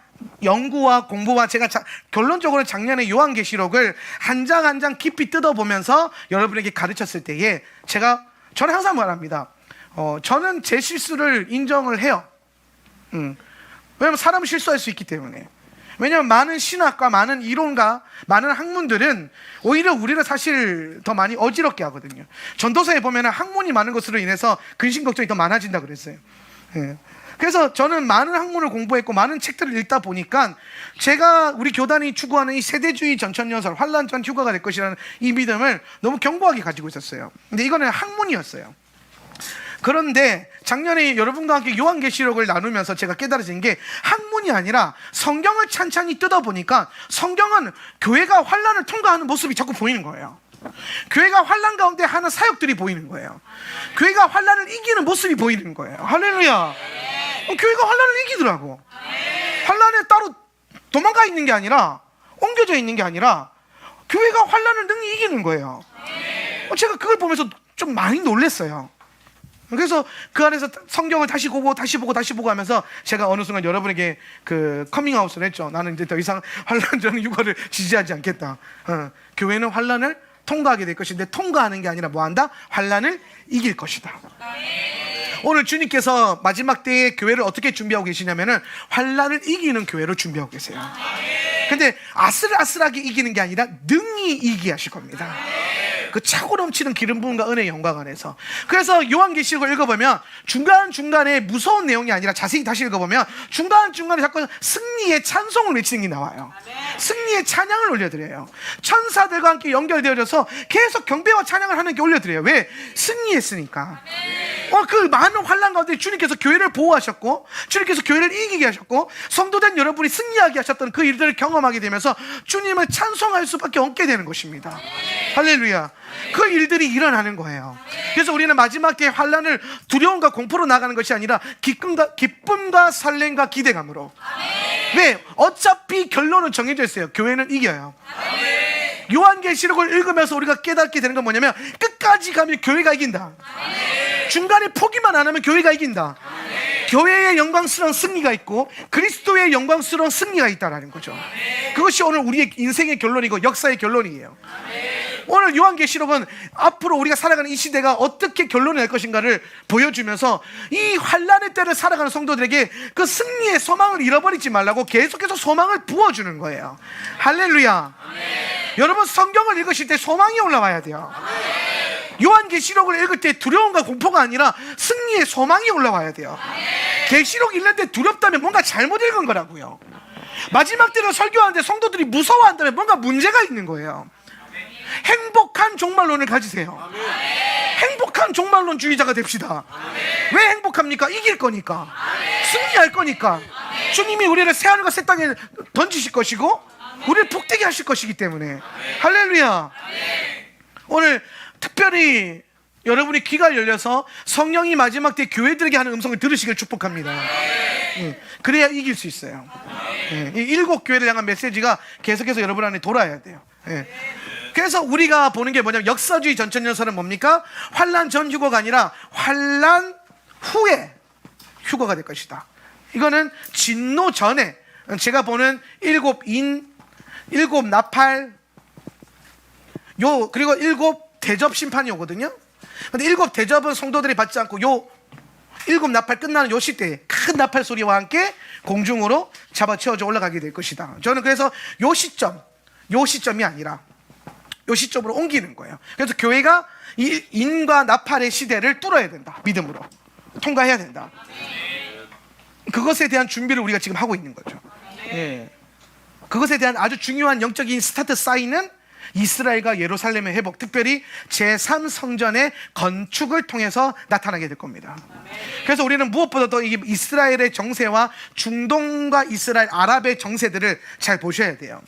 연구와 공부와 제가 결론적으로 작년에 요한계시록을 한 장 한 장 깊이 뜯어보면서 여러분에게 가르쳤을 때에 저는 항상 말합니다. 저는 제 실수를 인정을 해요. 왜냐하면 사람은 실수할 수 있기 때문에. 왜냐하면 많은 신학과 많은 이론가 많은 학문들은 오히려 우리를 사실 더 많이 어지럽게 하거든요. 전도서에 보면 학문이 많은 것으로 인해서 근심 걱정이 더 많아진다 그랬어요. 그래서 저는 많은 학문을 공부했고 많은 책들을 읽다 보니까 우리 교단이 추구하는 이 세대주의 전천년설, 환란 전 휴거가 될 것이라는 이 믿음을 너무 견고하게 가지고 있었어요. 근데 이거는 학문이었어요. 그런데 작년에 여러분과 함께 요한계시록을 나누면서 제가 깨달아진 게 학문이 아니라 성경을 찬찬히 뜯어보니까 성경은 교회가 환란을 통과하는 모습이 자꾸 보이는 거예요. 교회가 환란 가운데 하는 사역들이 보이는 거예요. 교회가 환란을 이기는 모습이 보이는 거예요. 할렐루야. 교회가 환란을 이기더라고. 환란에 따로 도망가 있는 게 아니라, 옮겨져 있는 게 아니라 교회가 환란을 능히 이기는 거예요. 제가 그걸 보면서 좀 많이 놀랐어요. 그래서 그 안에서 성경을 다시 보고 하면서 제가 어느 순간 여러분에게 그 커밍아웃을 했죠. 나는 이제 더 이상 환란 전 휴거를 지지하지 않겠다. 교회는 환란을 통과하게 될 것인데, 통과하는 게 아니라 뭐한다? 환란을 이길 것이다. 오늘 주님께서 마지막 때에 교회를 어떻게 준비하고 계시냐면은 환란을 이기는 교회로 준비하고 계세요. 근데 아슬아슬하게 이기는 게 아니라 능히 이기게 하실 겁니다. 그 차고 넘치는 기름 부음과 은혜의 영광 안에서. 그래서 요한계시록을 읽어보면 중간중간에 무서운 내용이 아니라 자세히 다시 읽어보면 중간중간에 자꾸 승리의 찬송을 외치는 게 나와요. 승리의 찬양을 올려드려요. 천사들과 함께 연결되어져서 계속 경배와 찬양을 하는 게 올려드려요. 왜? 승리했으니까. 그 많은 환난 가운데 주님께서 교회를 보호하셨고, 주님께서 교회를 이기게 하셨고, 성도된 여러분이 승리하게 하셨던 그 일들을 경험하게 되면서 주님을 찬송할 수밖에 없게 되는 것입니다. 할렐루야. 그 일들이 일어나는 거예요. 그래서 우리는 마지막 때의 환난을 두려움과 공포로 나가는 것이 아니라 기쁨과 설렘과 기대감으로. 왜? 어차피 결론은 정해져 있어요. 교회는 이겨요. 요한계시록을 읽으면서 우리가 깨닫게 되는 건 뭐냐면, 끝까지 가면 교회가 이긴다. 중간에 포기만 안 하면 교회가 이긴다. 교회의 영광스러운 승리가 있고 그리스도의 영광스러운 승리가 있다는 거죠. 그것이 오늘 우리의 인생의 결론이고 역사의 결론이에요. 오늘 요한계시록은 앞으로 우리가 살아가는 이 시대가 어떻게 결론이 날 것인가를 보여주면서 이 환난의 때를 살아가는 성도들에게 그 승리의 소망을 잃어버리지 말라고 계속해서 소망을 부어주는 거예요. 할렐루야. 여러분, 성경을 읽으실 때 소망이 올라와야 돼요. 요한계시록을 읽을 때 두려움과 공포가 아니라 승리의 소망이 올라와야 돼요. 계시록 읽는데 두렵다면 뭔가 잘못 읽은 거라고요. 마지막 때를 설교하는데 성도들이 무서워한다면 뭔가 문제가 있는 거예요. 행복한 종말론을 가지세요. 행복한 종말론주의자가 됩시다. 왜 행복합니까? 이길 거니까, 승리할 거니까. 주님이 우리를 새하늘과 새 땅에 던지실 것이고 우리를 복되게 하실 것이기 때문에. 할렐루야. 오늘 특별히 여러분이 귀가 열려서 성령이 마지막 때 교회들에게 하는 음성을 들으시길 축복합니다. 그래야 이길 수 있어요. 이 7 교회를 향한 메시지가 계속해서 여러분 안에 돌아야 돼요. 그래서 우리가 보는 게 뭐냐면, 역사주의 전천년설은 뭡니까? 환난 전 휴거가 아니라 환난 후에 휴거가 될 것이다. 이거는 진노 전에, 제가 보는 7인, 7 나팔, 그리고 7 대접 심판이 오거든요. 근데 7 대접은 성도들이 받지 않고 7 나팔 끝나는 요 시대에 큰 나팔 소리와 함께 공중으로 잡아채워져 올라가게 될 것이다. 저는 그래서 요 시점이 아니라 요 시점으로 옮기는 거예요. 그래서 교회가 이 인과 나팔의 시대를 뚫어야 된다. 믿음으로 통과해야 된다. 그것에 대한 준비를 우리가 지금 하고 있는 거죠. 그것에 대한 아주 중요한 영적인 스타트 사인은 이스라엘과 예루살렘의 회복, 특별히 제3성전의 건축을 통해서 나타나게 될 겁니다. 그래서 우리는 무엇보다도 이 이스라엘의 정세와 중동과 이스라엘, 아랍의 정세들을 잘 보셔야 돼요.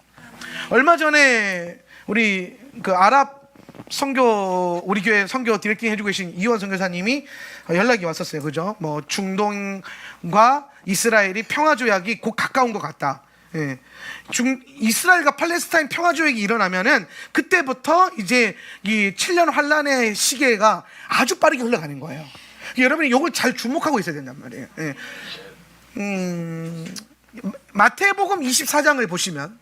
얼마 전에 우리 그 아랍 우리 교회 선교 디렉팅 해주고 계신 이원 선교사님이 연락이 왔었어요. 그죠? 뭐 중동과 이스라엘이 평화조약이 곧 가까운 것 같다. 이스라엘과 팔레스타인 평화조약이 일어나면은 그때부터 이제 이 7년 환란의 시계가 아주 빠르게 흘러가는 거예요. 여러분이 이걸 잘 주목하고 있어야 된단 말이에요. 마태복음 24장을 보시면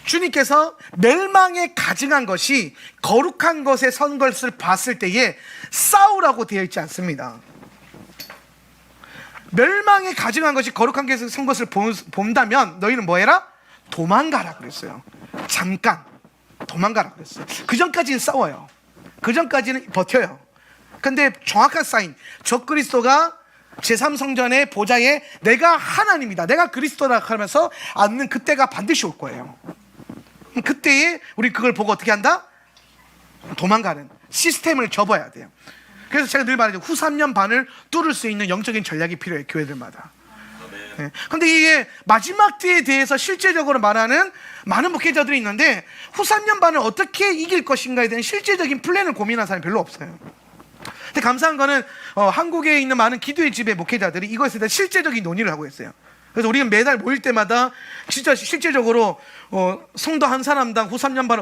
주님께서 멸망에 가증한 것이 거룩한 것에 선 것을 봤을 때에 싸우라고 되어 있지 않습니다. 멸망에 가증한 것이 거룩한 것에 선 것을 본다면 너희는 뭐 해라? 도망가라 그랬어요. 잠깐 도망가라 그랬어요. 그 전까지는 싸워요. 그 전까지는 버텨요. 근데 정확한 사인, 적그리스도가 제3성전의 보좌에 내가 하나님이다, 내가 그리스도다 하면서 앉는 그때가 반드시 올 거예요. 그때에 우리 그걸 보고 어떻게 한다? 도망가는 시스템을 접어야 돼요. 그래서 제가 늘 말하죠. 후 3년 반을 뚫을 수 있는 영적인 전략이 필요해요, 교회들마다. 그런데 이게 마지막 때에 대해서 실제적으로 말하는 많은 목회자들이 있는데 후 3년 반을 어떻게 이길 것인가에 대한 실제적인 플랜을 고민하는 사람이 별로 없어요. 근데 감사한 거는 한국에 있는 많은 기도의 집의 목회자들이 이것에 대한 실제적인 논의를 하고 있어요. 그래서 우리가 매달 모일 때마다 진짜 실제적으로 성도 한 사람당 후 3년 반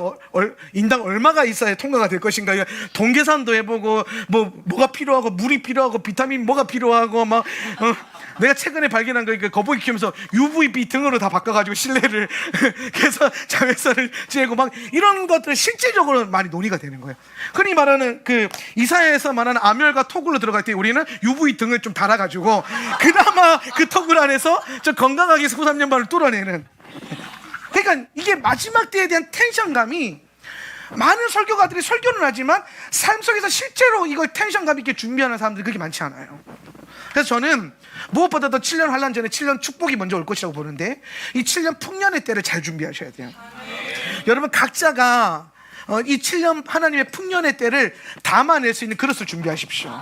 인당 얼마가 있어야 통과가 될 것인가, 돈 계산도 해보고 뭐가 필요하고 물이 필요하고 비타민 뭐가 필요하고 막 내가 최근에 발견한 거, 거북이 키우면서 UVB 등으로 다 바꿔가지고 실내를 그래서 자외선을 쬐고 막 이런 것들 실제적으로 많이 논의가 되는 거예요. 흔히 말하는 그 이사야에서 말하는 아멸과 토굴로 들어갈 때 우리는 UV 등을 좀 달아가지고 그나마 그 토굴 안에서 좀 건강하게 후 3년 반을 뚫어내는. 그러니까 이게 마지막 때에 대한 텐션감이, 많은 설교가들이 설교는 하지만 삶 속에서 실제로 이걸 텐션감 있게 준비하는 사람들이 그렇게 많지 않아요. 그래서 저는 무엇보다도 7년 환란 전에 7년 축복이 먼저 올 것이라고 보는데 이 7년 풍년의 때를 잘 준비하셔야 돼요. 여러분 각자가 이 7년 하나님의 풍년의 때를 담아낼 수 있는 그릇을 준비하십시오.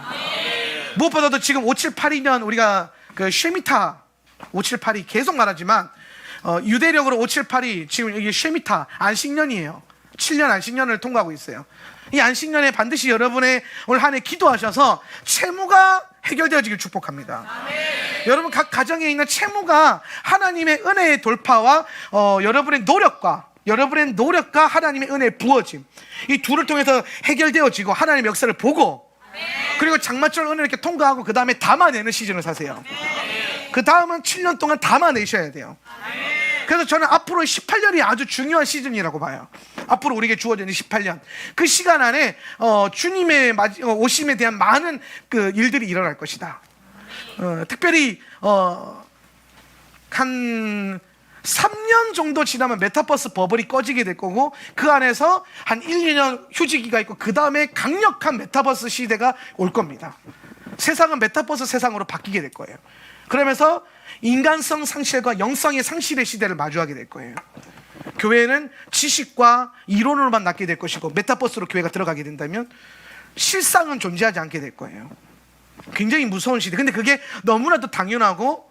무엇보다도 지금 5782년 우리가 그 쉐미타 5782 계속 말하지만 유대력으로 5782 지금 이게 쉐미타 안식년이에요. 7년 안식년을 통과하고 있어요. 이 안식년에 반드시 여러분의 올 한 해 기도하셔서 채무가 해결되어지길 축복합니다. 여러분 각 가정에 있는 채무가 하나님의 은혜의 돌파와 여러분의 노력과 하나님의 은혜의 부어짐, 이 둘을 통해서 해결되어지고 하나님의 역사를 보고, 그리고 장마철 은혜를 이렇게 통과하고 그 다음에 담아내는 시즌을 사세요. 그 다음은 7년 동안 담아내셔야 돼요. 그래서 저는 앞으로 18년이 아주 중요한 시즌이라고 봐요. 앞으로 우리에게 주어지는 18년, 그 시간 안에 주님의 오심에 대한 많은 그 일들이 일어날 것이다. 특별히 한 3년 정도 지나면 메타버스 버블이 꺼지게 될 거고, 그 안에서 한 1, 2년 휴지기가 있고 그 다음에 강력한 메타버스 시대가 올 겁니다. 세상은 메타버스 세상으로 바뀌게 될 거예요. 그러면서 인간성 상실과 영성의 상실의 시대를 마주하게 될 거예요. 교회는 지식과 이론으로만 낫게 될 것이고, 메타버스로 교회가 들어가게 된다면 실상은 존재하지 않게 될 거예요. 굉장히 무서운 시대. 근데 그게 너무나도 당연하고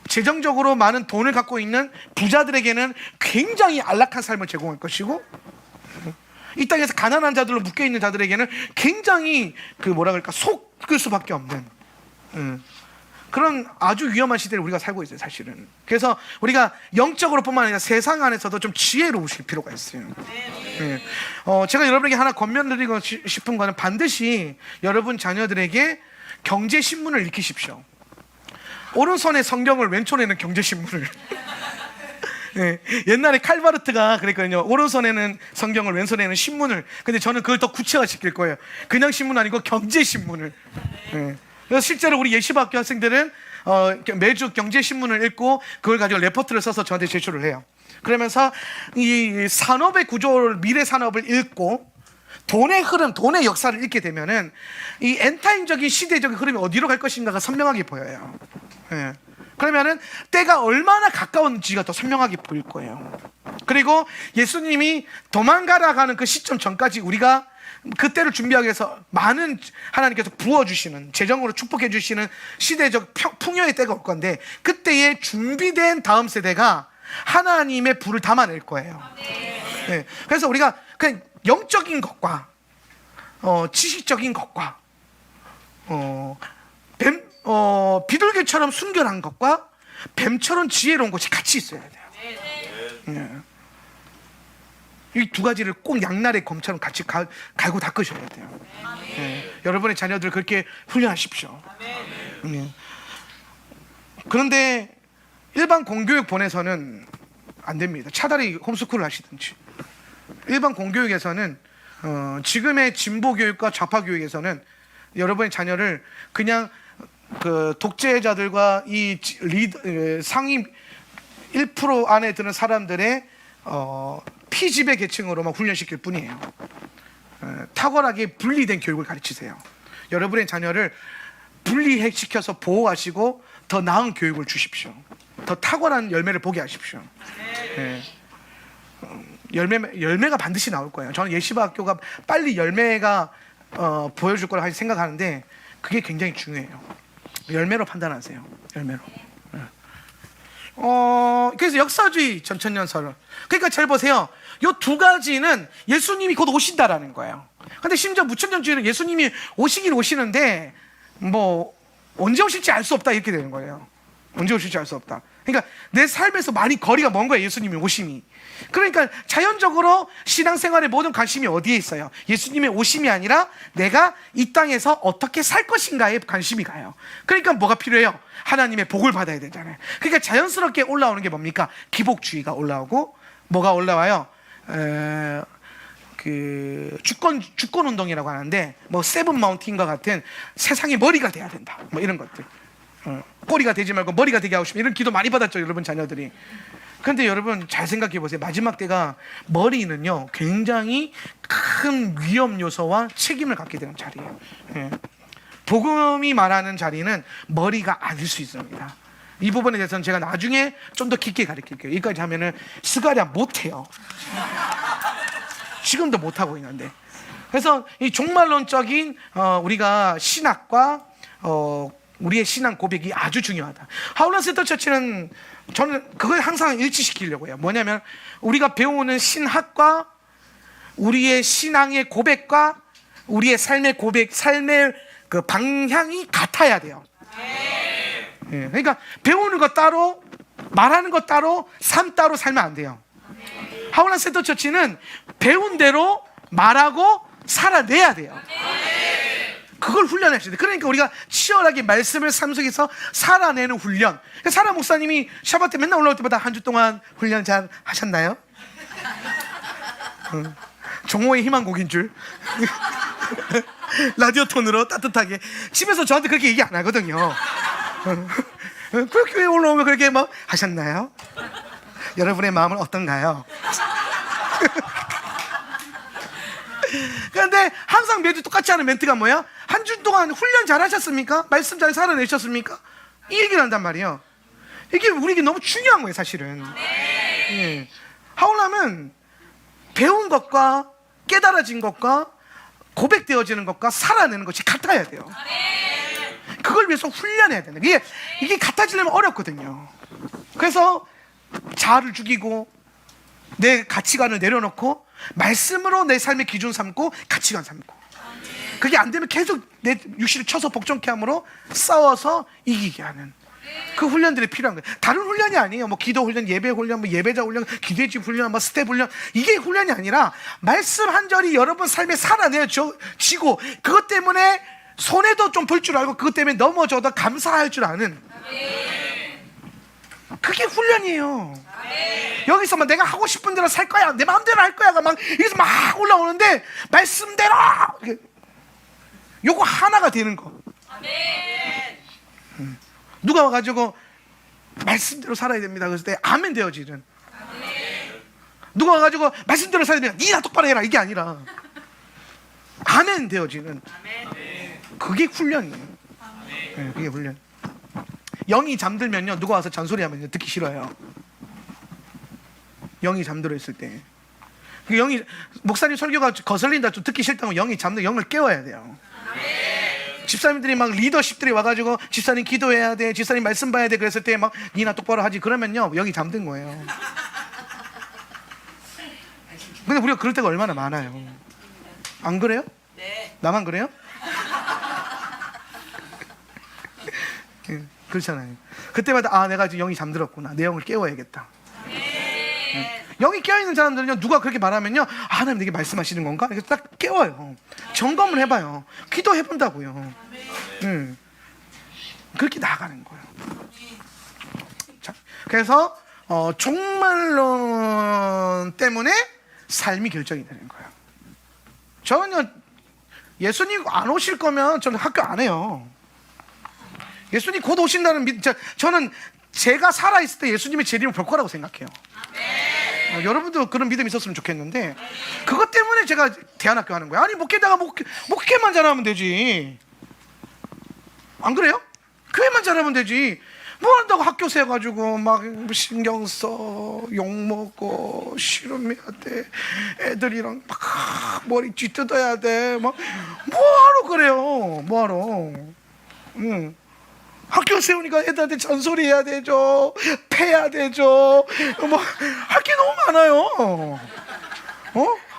재정적으로 많은 돈을 갖고 있는 부자들에게는 굉장히 안락한 삶을 제공할 것이고, 이 땅에서 가난한 자들로 묶여있는 자들에게는 굉장히 속을 수밖에 없는 그런 아주 위험한 시대를 우리가 살고 있어요, 사실은. 그래서 우리가 영적으로 뿐만 아니라 세상 안에서도 좀 지혜로우실 필요가 있어요. 제가 여러분에게 하나 권면드리고 싶은 거는, 반드시 여러분 자녀들에게 경제신문을 익히십시오. 오른손에 성경을, 왼손에는 경제신문을. 옛날에 칼바르트가 그랬거든요. 오른손에는 성경을, 왼손에는 신문을. 근데 저는 그걸 더 구체화시킬 거예요. 그냥 신문 아니고 경제신문을. 그래서 실제로 우리 예시학교 학생들은 매주 경제신문을 읽고 그걸 가지고 레포트를 써서 저한테 제출을 해요. 그러면서 이 산업의 구조를, 미래 산업을 읽고 돈의 흐름, 돈의 역사를 읽게 되면은 이 엔타임적인 시대적인 흐름이 어디로 갈 것인가가 선명하게 보여요. 그러면은 때가 얼마나 가까운지가 더 선명하게 보일 거예요. 그리고 예수님이 도망가라 하는 그 시점 전까지 우리가 그때를 준비하기 위해서 많은 하나님께서 부어주시는, 재정으로 축복해 주시는 시대적 풍요의 때가 올 건데, 그때에 준비된 다음 세대가 하나님의 불을 담아낼 거예요. 그래서 우리가 그냥 영적인 것과 지식적인 것과 비둘기처럼 순결한 것과 뱀처럼 지혜로운 것이 같이 있어야 돼요. 이 두 가지를 꼭 양날의 검처럼 같이 갈고 닦으셔야 돼요. 여러분의 자녀들 그렇게 훈련하십시오. 그런데 일반 공교육 보내서는 안 됩니다. 차라리 홈스쿨을 하시든지. 일반 공교육에서는 지금의 진보 교육과 좌파 교육에서는 여러분의 자녀를 그냥 그 독재자들과 이 상위 1% 안에 드는 사람들의 피지배 계층으로만 훈련시킬 뿐이에요. 탁월하게 분리된 교육을 가르치세요. 여러분의 자녀를 분리시켜서 보호하시고 더 나은 교육을 주십시오. 더 탁월한 열매를 보게 하십시오. 열매가 반드시 나올 거예요. 저는 예시바 학교가 빨리 열매가 보여줄 거라고 생각하는데, 그게 굉장히 중요해요. 열매로 판단하세요. 열매로. 그래서 역사주의 전천년설. 그러니까 잘 보세요. 이 두 가지는 예수님이 곧 오신다라는 거예요. 근데 심지어 무천년주의는 예수님이 오시긴 오시는데 뭐 언제 오실지 알 수 없다, 이렇게 되는 거예요. 언제 오실지 알 수 없다. 그러니까 내 삶에서 많이 거리가 먼 거예요, 예수님이 오심이. 그러니까 자연적으로 신앙생활의 모든 관심이 어디에 있어요? 예수님의 오심이 아니라 내가 이 땅에서 어떻게 살 것인가에 관심이 가요. 그러니까 뭐가 필요해요? 하나님의 복을 받아야 되잖아요. 그러니까 자연스럽게 올라오는 게 뭡니까? 기복주의가 올라오고, 뭐가 올라와요? 그 주권 운동이라고 하는데, 뭐 세븐 마운틴과 같은 세상의 머리가 돼야 된다, 뭐 이런 것들. 꼬리가 되지 말고 머리가 되게 하고 싶은 이런 기도 많이 받았죠, 여러분 자녀들이. 그런데 여러분 잘 생각해 보세요. 마지막 때가 머리는요 굉장히 큰 위험 요소와 책임을 갖게 되는 자리예요. 복음이 말하는 자리는 머리가 아닐 수 있습니다. 이 부분에 대해서는 제가 나중에 좀 더 깊게 가르칠게요. 여기까지 하면은 스가랴 못해요. 지금도 못하고 있는데. 그래서 이 종말론적인 우리가 신학과 우리의 신앙 고백이 아주 중요하다. 하울란 센터 처치는 저는 그걸 항상 일치시키려고 해요. 뭐냐면 우리가 배우는 신학과 우리의 신앙의 고백과 우리의 삶의 고백, 삶의 그 방향이 같아야 돼요. 그러니까 배우는 것 따로, 말하는 것 따로, 삶 따로 살면 안 돼요. 하울란 센터 처치는 배운 대로 말하고 살아내야 돼요. 그걸 훈련하셔야 돼요. 그러니까 우리가 치열하게 말씀을 삶 속에서 살아내는 훈련. 사라 목사님이 샤bat 때 맨날 올라올 때마다 한 주 동안 훈련 잘 하셨나요? 종호의 희망곡인 줄. 라디오 톤으로 따뜻하게. 집에서 저한테 그렇게 얘기 안 하거든요. 그 교회 올라오면 그렇게 뭐 하셨나요? 여러분의 마음은 어떤가요? 그런데 항상 매주 똑같이 하는 멘트가 뭐야? 한 주 동안 훈련 잘 하셨습니까? 말씀 잘 살아내셨습니까? 이 얘기를 한단 말이에요. 이게 우리에게 너무 중요한 거예요, 사실은. 하울람은 배운 것과 깨달아진 것과 고백되어지는 것과 살아내는 것이 같아야 돼요. 그걸 위해서 훈련해야 되는 거예요. 이게 같아지려면 어렵거든요. 그래서 자아를 죽이고 내 가치관을 내려놓고 말씀으로 내 삶의 기준 삼고 가치관 삼고, 그게 안 되면 계속 내 육신을 쳐서 복종케 함으로 싸워서 이기게 하는 그 훈련들이 필요한 거예요. 다른 훈련이 아니에요. 뭐 기도 훈련, 예배 훈련, 뭐 예배자 훈련, 기도의 집 훈련, 뭐 스텝 훈련, 이게 훈련이 아니라 말씀 한 절이 여러분 삶에 살아내지고 그것 때문에 손해도 좀 볼 줄 알고 그것 때문에 넘어져도 감사할 줄 아는, 그게 훈련이에요. 여기서 막 내가 하고 싶은 대로 살 거야, 내 마음대로 할 거야가 막 여기서 막 올라오는데 말씀대로 요거 하나가 되는 거. 누가 와가지고 말씀대로 살아야 됩니다 그랬을 때 아멘 되어지는, 누가 와가지고 말씀대로 살아야 됩니다, 니나 똑바로 해라, 이게 아니라 아멘 되어지는, 그게 훈련이에요. 네, 그게 훈련. 영이 잠들면요, 누가 와서 잔소리하면 듣기 싫어요. 영이 잠들어 있을 때, 그 영이, 목사님 설교가 거슬린다, 좀 듣기 싫다면 영이 잠들, 영을 깨워야 돼요. 집사님들이 막 리더십들이 와가지고 집사님 기도해야 돼, 집사님 말씀 봐야 돼 그랬을 때 막 니나 똑바로 하지 그러면요, 영이 잠든 거예요. 근데 우리가 그럴 때가 얼마나 많아요. 안 그래요? 네. 나만 그래요? 그렇잖아요. 그때마다 아, 내가 지금 영이 잠들었구나, 내 영을 깨워야겠다. 영이 깨어있는 사람들은요, 누가 그렇게 말하면요, 아, 하나님 내게 말씀하시는 건가? 이렇게 딱 깨워요. 점검을 해봐요. 기도해본다고요. 그렇게 나아가는 거예요. 자, 그래서 종말론 때문에 삶이 결정이 되는 거예요. 저는요, 예수님 안 오실 거면 저는 학교 안 해요. 예수님 곧 오신다는 저는 제가 살아있을 때 예수님의 재림을 볼 거라고 생각해요. 여러분도 그런 믿음이 있었으면 좋겠는데, 그것 때문에 제가 대안학교 하는 거예요. 아니, 목회다가 목회만 잘하면 되지, 안 그래요? 교회만 잘하면 되지, 뭐 한다고 학교 세가지고 막 신경 써, 욕먹고 씨름해야 돼, 애들이랑 막 머리 쥐뜯어야 돼, 막 뭐하러 그래요, 뭐하러. 학교 세우니까 애들한테 잔소리해야 되죠, 패야 되죠, 뭐 할 게 너무 많아요.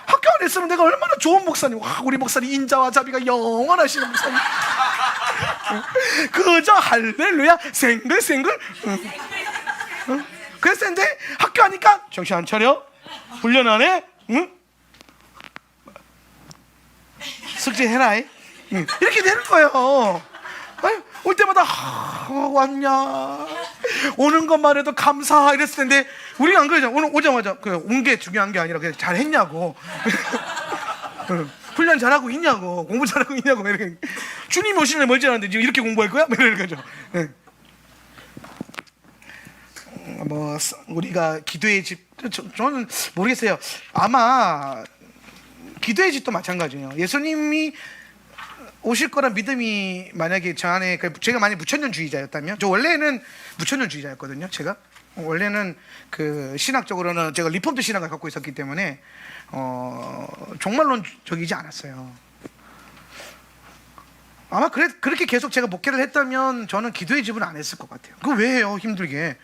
학교 안 했으면 내가 얼마나 좋은 목사님, 와, 우리 목사님 인자와 자비가 영원하시는 목사님, 그저 할렐루야 생글생글. 그랬는데 학교 하니까 정신 안 차려? 훈련 안 해? 응? 숙제해라. 이렇게 되는 거예요. 올 때마다 왔냐, 오는 것만 해도 감사 이랬을 텐데, 우리가 안 그러죠. 오늘 오자마자 온 게 중요한 게 아니라 그냥 잘했냐고, 훈련 잘하고 있냐고, 공부 잘하고 있냐고, 이렇게. 주님 오시는 날 멀지 않았는데 지금 이렇게 공부할 거야? 이러는 거죠. 뭐 우리가 기도의 집, 저는 모르겠어요. 아마 기도의 집도 마찬가지예요. 예수님이 오실 거란 믿음이 만약에 저 안에, 제가 만약 무천년주의자였다면, 저 원래는 무천년주의자였거든요. 제가 원래는 그 신학적으로는 제가 리폼드 신학을 갖고 있었기 때문에 종말론적이지 않았어요. 아마 그렇게 계속 제가 목회를 했다면 저는 기도의 집은 안 했을 것 같아요. 그거 왜 해요, 힘들게?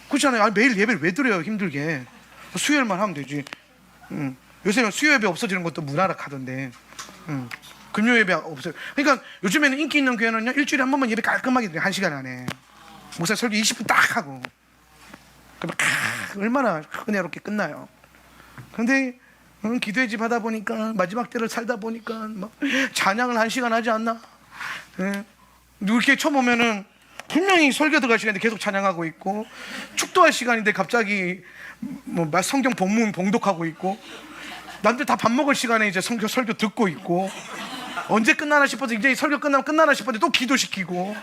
그렇잖아요. 매일 예배를 왜 드려요, 힘들게? 수요일만 하면 되지. 요새는 수요 예배 없어지는 것도 문화락하던데. 금요 예배 없어요. 그러니까 요즘에는 인기 있는 교회는요, 일주일에 한 번만 예배 깔끔하게 드려요. 1시간 안에. 목사 설교 20분 딱 하고. 그러면 얼마나 은혜롭게 끝나요. 그런데 기도의 집 하다 보니까, 마지막 때를 살다 보니까 막 찬양을 1시간 하지 않나? 이렇게 처음 오면은 분명히 설교 들어갈 시간인데 계속 찬양하고 있고, 축도할 시간인데 갑자기 뭐 성경 본문 봉독하고 있고, 남들 다 밥 먹을 시간에 이제 설교 듣고 있고, 언제 끝나나 싶어서 이제 설교 끝나면 끝나나 싶었는데 또 기도시키고.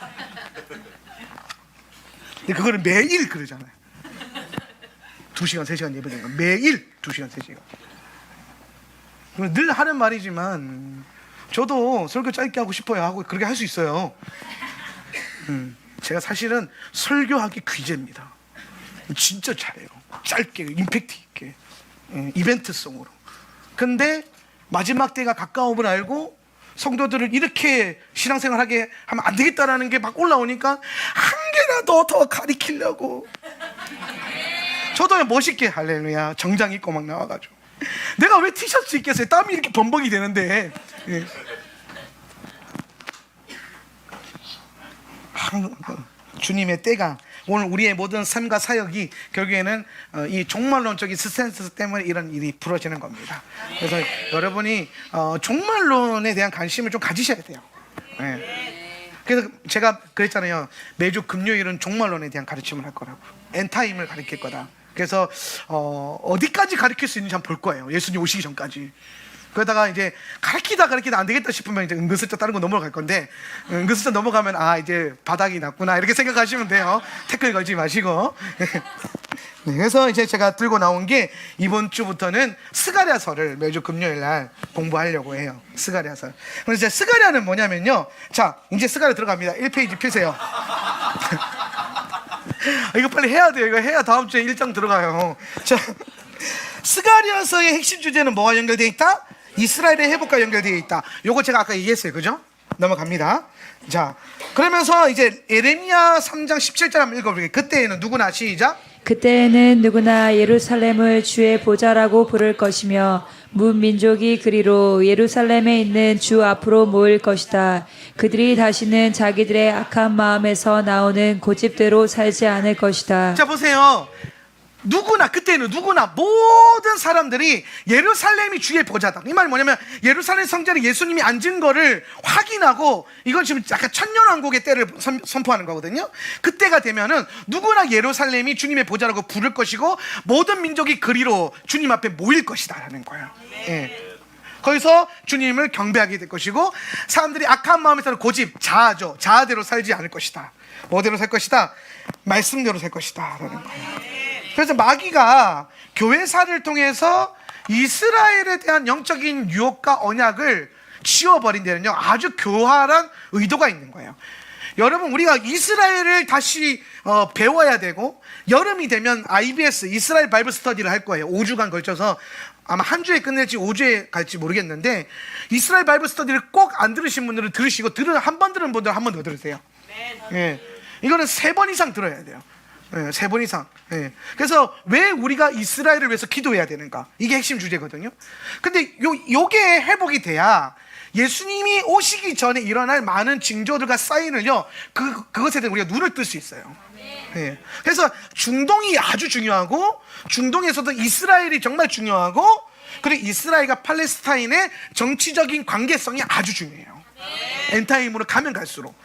근데 그거를 매일 그러잖아요. 2시간 3시간 예배되는 거 매일 2시간 3시간. 늘 하는 말이지만 저도 설교 짧게 하고 싶어요 하고 그렇게 할 수 있어요. 제가 사실은 설교하기 귀재입니다. 진짜 잘해요. 짧게 임팩트 있게, 이벤트성으로. 근데 마지막 때가 가까움을 알고 성도들을 이렇게 신앙생활하게 하면 안 되겠다라는 게 막 올라오니까 한 개라도 더 가리키려고 저도 멋있게 할렐루야 정장 입고 막 나와가지고 내가 왜 티셔츠 입겠어요? 땀이 이렇게 범벅이 되는데. 예. 주님의 때가 오늘 우리의 모든 삶과 사역이 결국에는 이 종말론적인 스탠스 때문에 이런 일이 벌어지는 겁니다. 그래서 여러분이 종말론에 대한 관심을 좀 가지셔야 돼요. 네. 그래서 제가 그랬잖아요. 매주 금요일은 종말론에 대한 가르침을 할 거라고. 엔타임을 가르칠 거다. 그래서 어디까지 가르칠 수 있는지 한번 볼 거예요. 예수님 오시기 전까지. 그러다가 이제 가르치다 안 되겠다 싶으면 이제 은근슬쩍 다른 거 넘어갈 건데, 은근슬쩍 넘어가면 이제 바닥이 났구나 이렇게 생각하시면 돼요. 태클 걸지 마시고. 네, 그래서 이제 제가 들고 나온 게 이번 주부터는 스가랴서를 매주 금요일 날 공부하려고 해요. 스가랴서. 그래서 이제 스가랴는 뭐냐면요. 자, 이제 스가랴 들어갑니다. 1페이지 펴세요. 이거 빨리 해야 돼요. 이거 해야 다음 주에 1장 들어가요. 자, 스가랴서의 핵심 주제는 뭐가 연결되어 있다? 이스라엘의 회복과 연결되어 있다. 요거 제가 아까 얘기했어요. 그죠? 넘어갑니다. 자, 그러면서 이제 에레미야 3장 17절 한번 읽어볼게요. 그때에는 누구나 시작. 그때에는 누구나 예루살렘을 주의 보좌라고 부를 것이며 문 민족이 그리로 예루살렘에 있는 주 앞으로 모일 것이다. 그들이 다시는 자기들의 악한 마음에서 나오는 고집대로 살지 않을 것이다. 자, 보세요. 누구나, 그때는 누구나 모든 사람들이 예루살렘이 주의 보좌다. 이 말이 뭐냐면 예루살렘 성전에 예수님이 앉은 거를 확인하고, 이건 지금 약간 천년왕국의 때를 선포하는 거거든요. 그때가 되면은 누구나 예루살렘이 주님의 보좌라고 부를 것이고 모든 민족이 그리로 주님 앞에 모일 것이다 라는 거예요. 예. 거기서 주님을 경배하게 될 것이고 사람들이 악한 마음에서는 고집, 자아대로 살지 않을 것이다. 뭐대로 살 것이다? 말씀대로 살 것이다 라는 거예요. 그래서 마귀가 교회사를 통해서 이스라엘에 대한 영적인 유혹과 언약을 치워버린 데는요 아주 교활한 의도가 있는 거예요. 여러분, 우리가 이스라엘을 다시 배워야 되고, 여름이 되면 IBS 이스라엘 바이블 스터디를 할 거예요. 5주간 걸쳐서 아마 한 주에 끝낼지 5주에 갈지 모르겠는데, 이스라엘 바이블 스터디를 꼭 안 들으신 분들은 들으시고, 한 번 들은 분들은 한 번 더 들으세요. 예. 이거는 3번 이상 들어야 돼요. 네, 3번 이상. 네. 그래서 왜 우리가 이스라엘을 위해서 기도해야 되는가? 이게 핵심 주제거든요. 근데 요게 회복이 돼야 예수님이 오시기 전에 일어날 많은 징조들과 사인을요, 그것에 대해 우리가 눈을 뜰 수 있어요. 네. 그래서 중동이 아주 중요하고, 중동에서도 이스라엘이 정말 중요하고, 그리고 이스라엘과 팔레스타인의 정치적인 관계성이 아주 중요해요. 엔타임으로 가면 갈수록.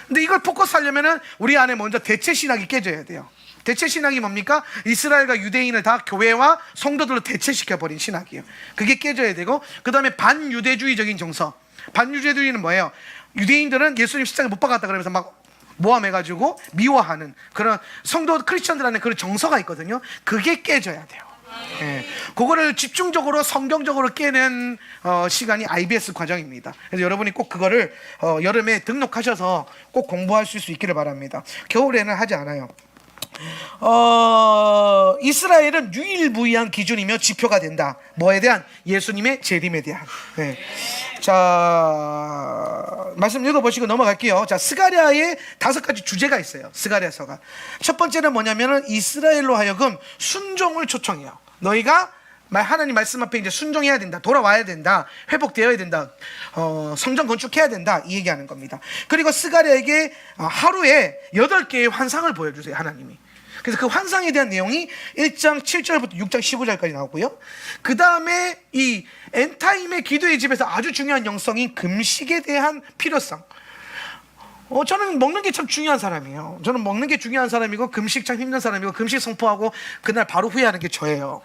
근데 이걸 포커스하려면은 우리 안에 먼저 대체 신학이 깨져야 돼요. 대체 신학이 뭡니까? 이스라엘과 유대인을 다 교회와 성도들로 대체시켜버린 신학이에요. 그게 깨져야 되고, 그 다음에 반유대주의적인 정서. 반유대주의는 뭐예요? 유대인들은 예수님 십자가에 못 박았다 그러면서 막 모함해가지고 미워하는 그런 성도 크리스천들 안에 그런 정서가 있거든요. 그게 깨져야 돼요. 예, 그거를 집중적으로 성경적으로 깨는 시간이 IBS 과정입니다. 그래서 여러분이 꼭 그거를 여름에 등록하셔서 꼭 공부할 수 있기를 바랍니다. 겨울에는 하지 않아요. 이스라엘은 유일무이한 기준이며 지표가 된다. 뭐에 대한? 예수님의 재림에 대한. 네. 자, 말씀 읽어보시고 넘어갈게요. 자, 스가랴에 5가지 주제가 있어요. 스가랴서가. 첫 번째는 뭐냐면은 이스라엘로 하여금 순종을 초청해요. 너희가 하나님 말씀 앞에 이제 순종해야 된다. 돌아와야 된다. 회복되어야 된다. 성전 건축해야 된다. 이 얘기하는 겁니다. 그리고 스가랴에게 하루에 8개의 환상을 보여주세요. 하나님이. 그래서 그 환상에 대한 내용이 1장 7절부터 6장 15절까지 나오고요. 그 다음에 이 엔타임의 기도의 집에서 아주 중요한 영성인 금식에 대한 필요성. 저는 먹는 게 참 중요한 사람이에요. 저는 먹는 게 중요한 사람이고 금식 참 힘든 사람이고 금식 선포하고 그날 바로 후회하는 게 저예요.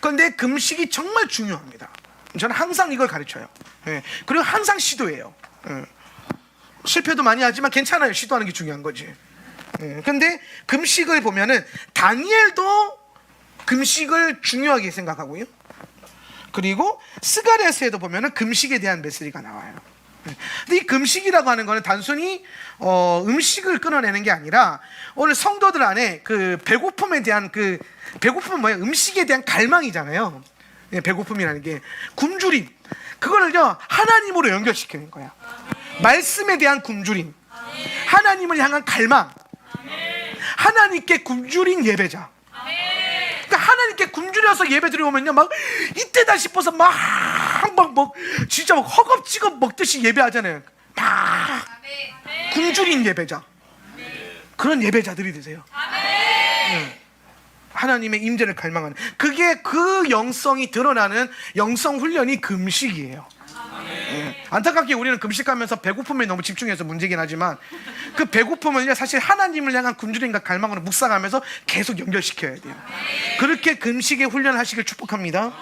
그런데 금식이 정말 중요합니다. 저는 항상 이걸 가르쳐요. 예. 그리고 항상 시도해요. 예. 실패도 많이 하지만 괜찮아요. 시도하는 게 중요한 거지. 그런데 금식을 보면은 다니엘도 금식을 중요하게 생각하고요. 그리고 스가랴서에도 보면은 금식에 대한 메시지가 나와요. 근데 이 금식이라고 하는 거는 단순히 음식을 끊어내는 게 아니라 오늘 성도들 안에 그 배고픔에 대한 배고픔은 뭐예요? 음식에 대한 갈망이잖아요. 예, 배고픔이라는 게 굶주림, 그거를요 하나님으로 연결시키는 거야. 말씀에 대한 굶주림, 하나님을 향한 갈망, 하나님께 굶주린 예배자. 그러니까 하나님께 굶주려서 예배 드려오면요 막 이때다 싶어서 막 진짜 막 허겁지겁 먹듯이 예배하잖아요. 막 굶주린 예배자, 그런 예배자들이 되세요. 하나님의 임재를 갈망하는, 그게 그 영성이 드러나는 영성 훈련이 금식이에요. 안타깝게 우리는 금식하면서 배고픔에 너무 집중해서 문제긴 하지만 그 배고픔을 사실 하나님을 향한 굶주림과 갈망으로 묵상하면서 계속 연결시켜야 돼요. 그렇게 금식의 훈련을 하시길 축복합니다.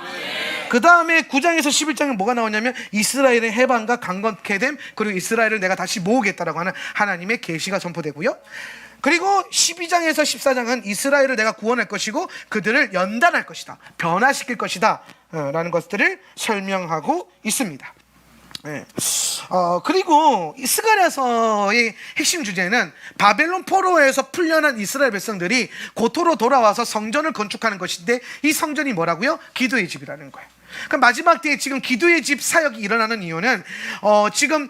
그 다음에 9장에서 11장에 뭐가 나오냐면 이스라엘의 해방과 강건케 됨, 그리고 이스라엘을 내가 다시 모으겠다라고 하는 하나님의 계시가 선포되고요. 그리고 12장에서 14장은 이스라엘을 내가 구원할 것이고 그들을 연단할 것이다, 변화시킬 것이다 라는 것들을 설명하고 있습니다. 그리고 이 스가랴서의 핵심 주제는 바벨론 포로에서 풀려난 이스라엘 백성들이 고토로 돌아와서 성전을 건축하는 것인데, 이 성전이 뭐라고요? 기도의 집이라는 거예요. 그러니까 마지막 때에 지금 기도의 집 사역이 일어나는 이유는 지금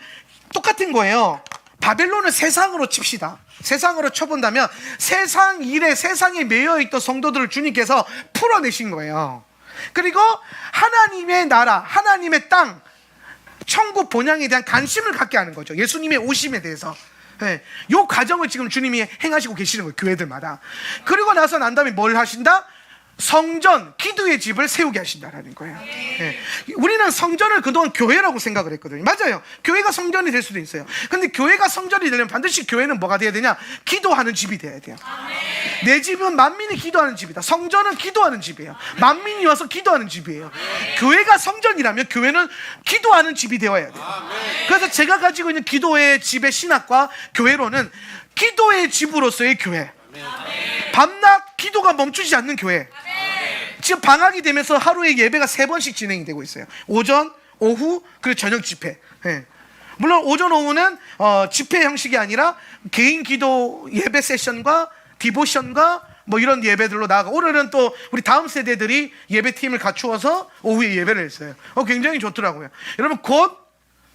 똑같은 거예요. 바벨론을 세상으로 칩시다. 세상으로 쳐본다면 세상 일에, 세상에 매여있던 성도들을 주님께서 풀어내신 거예요. 그리고 하나님의 나라, 하나님의 땅, 천국 본향에 대한 관심을 갖게 하는 거죠. 예수님의 오심에 대해서. 이 과정을 지금 주님이 행하시고 계시는 거예요, 교회들마다. 그리고 나서 난 다음에 뭘 하신다? 성전, 기도의 집을 세우게 하신다라는 거예요. 우리는 성전을 그동안 교회라고 생각을 했거든요. 맞아요. 교회가 성전이 될 수도 있어요. 근데 교회가 성전이 되려면 반드시 교회는 뭐가 돼야 되냐? 기도하는 집이 돼야 돼요. 내 집은 만민이 기도하는 집이다. 성전은 기도하는 집이에요. 만민이 와서 기도하는 집이에요. 교회가 성전이라면 교회는 기도하는 집이 되어야 돼요. 그래서 제가 가지고 있는 기도의 집의 신학과 교회로는 기도의 집으로서의 교회, 밤낮 기도가 멈추지 않는 교회. 지금 방학이 되면서 하루에 예배가 3번씩 진행이 되고 있어요. 오전, 오후, 그리고 저녁 집회. 물론 오전, 오후는 집회 형식이 아니라 개인 기도 예배 세션과 디보션과 뭐 이런 예배들로 나아가고, 오늘은 또 우리 다음 세대들이 예배팀을 갖추어서 오후에 예배를 했어요. 굉장히 좋더라고요. 여러분, 곧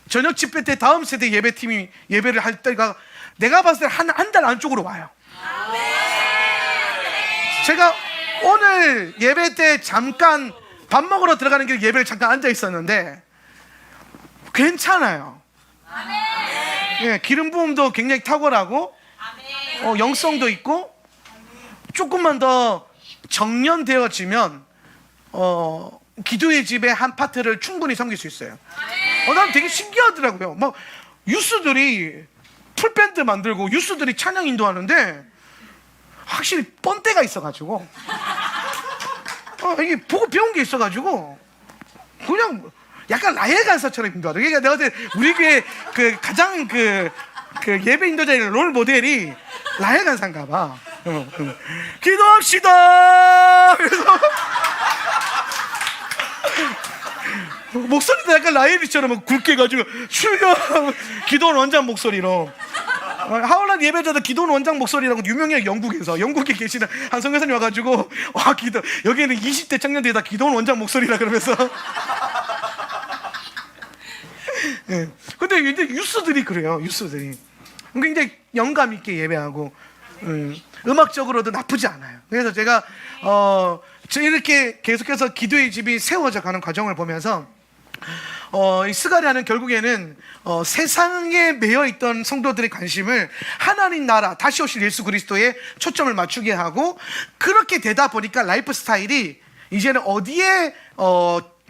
저녁 집회 때 다음 세대 예배팀이 예배를 할 때가 내가 봤을 때 한 달 안쪽으로 와요. 제가 오늘 예배 때 잠깐 밥 먹으러 들어가는 길 예배를 잠깐 앉아 있었는데 괜찮아요. 기름 부음도 굉장히 탁월하고 영성도 있고, 조금만 더 정년되어지면 기도의 집의 한 파트를 충분히 섬길 수 있어요. 난 되게 신기하더라고요. 뭐 유스들이 풀밴드 만들고 유스들이 찬양 인도하는데 확실히 뻔때가 있어가지고 이게 보고 배운 게 있어가지고 그냥 약간 라헬 간사처럼 인도하더라고요. 그러니까 내가 우리 교회 그 가장 그 예배 인도자의 롤 모델이 라헬 간사인가 봐. 기도합시다. 그래서 목소리도 약간 라헬이처럼 굵게 가지고 주여, 기도원 원장 목소리로. 하울란 예배자들 기도원 원장 목소리라고 유명해요. 영국에 계시는 한 선교사님 와가지고 여기에는 20대 청년들이 다 기도원 원장 목소리라 그러면서. 근데 이제 유스들이 그래요. 유스들이 굉장히 영감 있게 예배하고 음악적으로도 나쁘지 않아요. 그래서 제가 이렇게 계속해서 기도의 집이 세워져 가는 과정을 보면서 이 스가랴는 결국에는 세상에 매여있던 성도들의 관심을 하나님 나라, 다시 오실 예수 그리스도에 초점을 맞추게 하고, 그렇게 되다 보니까 라이프 스타일이 이제는 어디에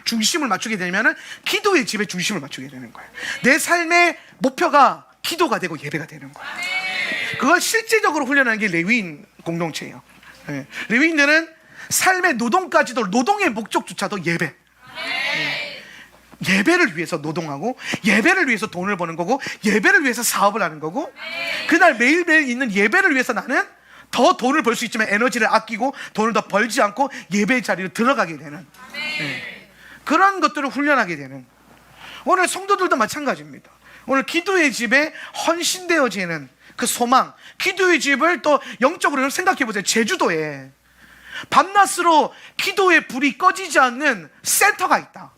중심을 맞추게 되냐면은 기도의 집에 중심을 맞추게 되는 거예요. 내 삶의 목표가 기도가 되고 예배가 되는 거예요. 그걸 실제적으로 훈련하는 게 레위인 공동체예요. 레위인들은 삶의 노동까지도, 노동의 목적조차도 예배. 예배를 위해서 노동하고, 예배를 위해서 돈을 버는 거고, 예배를 위해서 사업을 하는 거고, 그날 매일매일 있는 예배를 위해서 나는 더 돈을 벌 수 있지만 에너지를 아끼고 돈을 더 벌지 않고 예배의 자리로 들어가게 되는 그런 것들을 훈련하게 되는, 오늘 성도들도 마찬가지입니다. 오늘 기도의 집에 헌신되어지는 그 소망, 기도의 집을 또 영적으로 생각해 보세요. 제주도에 밤낮으로 기도의 불이 꺼지지 않는 센터가 있다.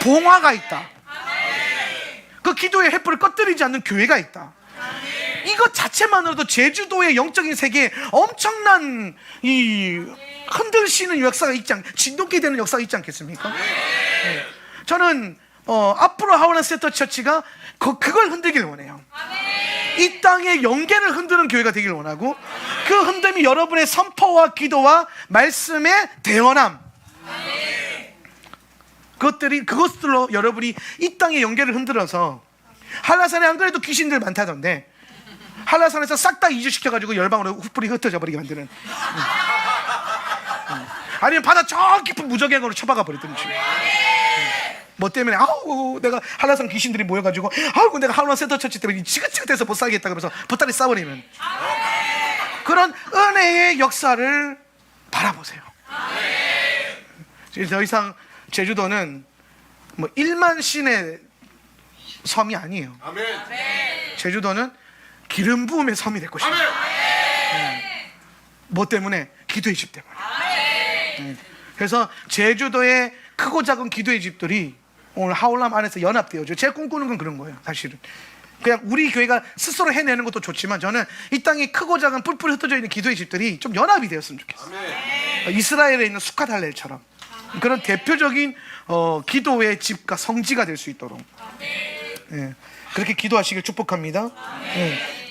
봉화가 있다. 그 기도의 횃불을 꺼뜨리지 않는 교회가 있다. 이것 자체만으로도 제주도의 영적인 세계에 엄청난 이 흔들리는 역사가 있지 진동케 되는 역사가 있지 않겠습니까? 저는 앞으로 하원한 세터 처치가 그걸 흔들기를 원해요. 이 땅의 영계를 흔드는 교회가 되기를 원하고, 그 흔듦이 여러분의 선포와 기도와 말씀의 대언함, 그것들로 여러분이 이 땅의 영계를 흔들어서, 한라산에 안 그래도 귀신들 많다던데 한라산에서 싹 다 이주시켜가지고 열방으로 흩뿌리 흩어져 버리게 만드는, 아니면 바다 저 깊은 무적행으로 쳐박아 버리든지. 뭐 때문에 내가 한라산 귀신들이 모여가지고 내가 한라산 센터 처치 때문에 지긋지긋해서 못 살겠다 그러면서 보따리 싸버리는 그런 은혜의 역사를 바라보세요. 더 이상 제주도는 뭐 1만 신의 섬이 아니에요. 제주도는 기름 부음의 섬이 될 것입니다. 뭐 때문에? 기도의 집 때문에. 그래서 제주도의 크고 작은 기도의 집들이 오늘 하울람 안에서 연합되어져. 제가 꿈꾸는 건 그런 거예요. 사실은 그냥 우리 교회가 스스로 해내는 것도 좋지만, 저는 이 땅이 크고 작은 뿔뿔이 흩어져 있는 기도의 집들이 좀 연합이 되었으면 좋겠어요. 이스라엘에 있는 수카달렐처럼 그런 대표적인 기도의 집과 성지가 될 수 있도록, 그렇게 기도하시길 축복합니다.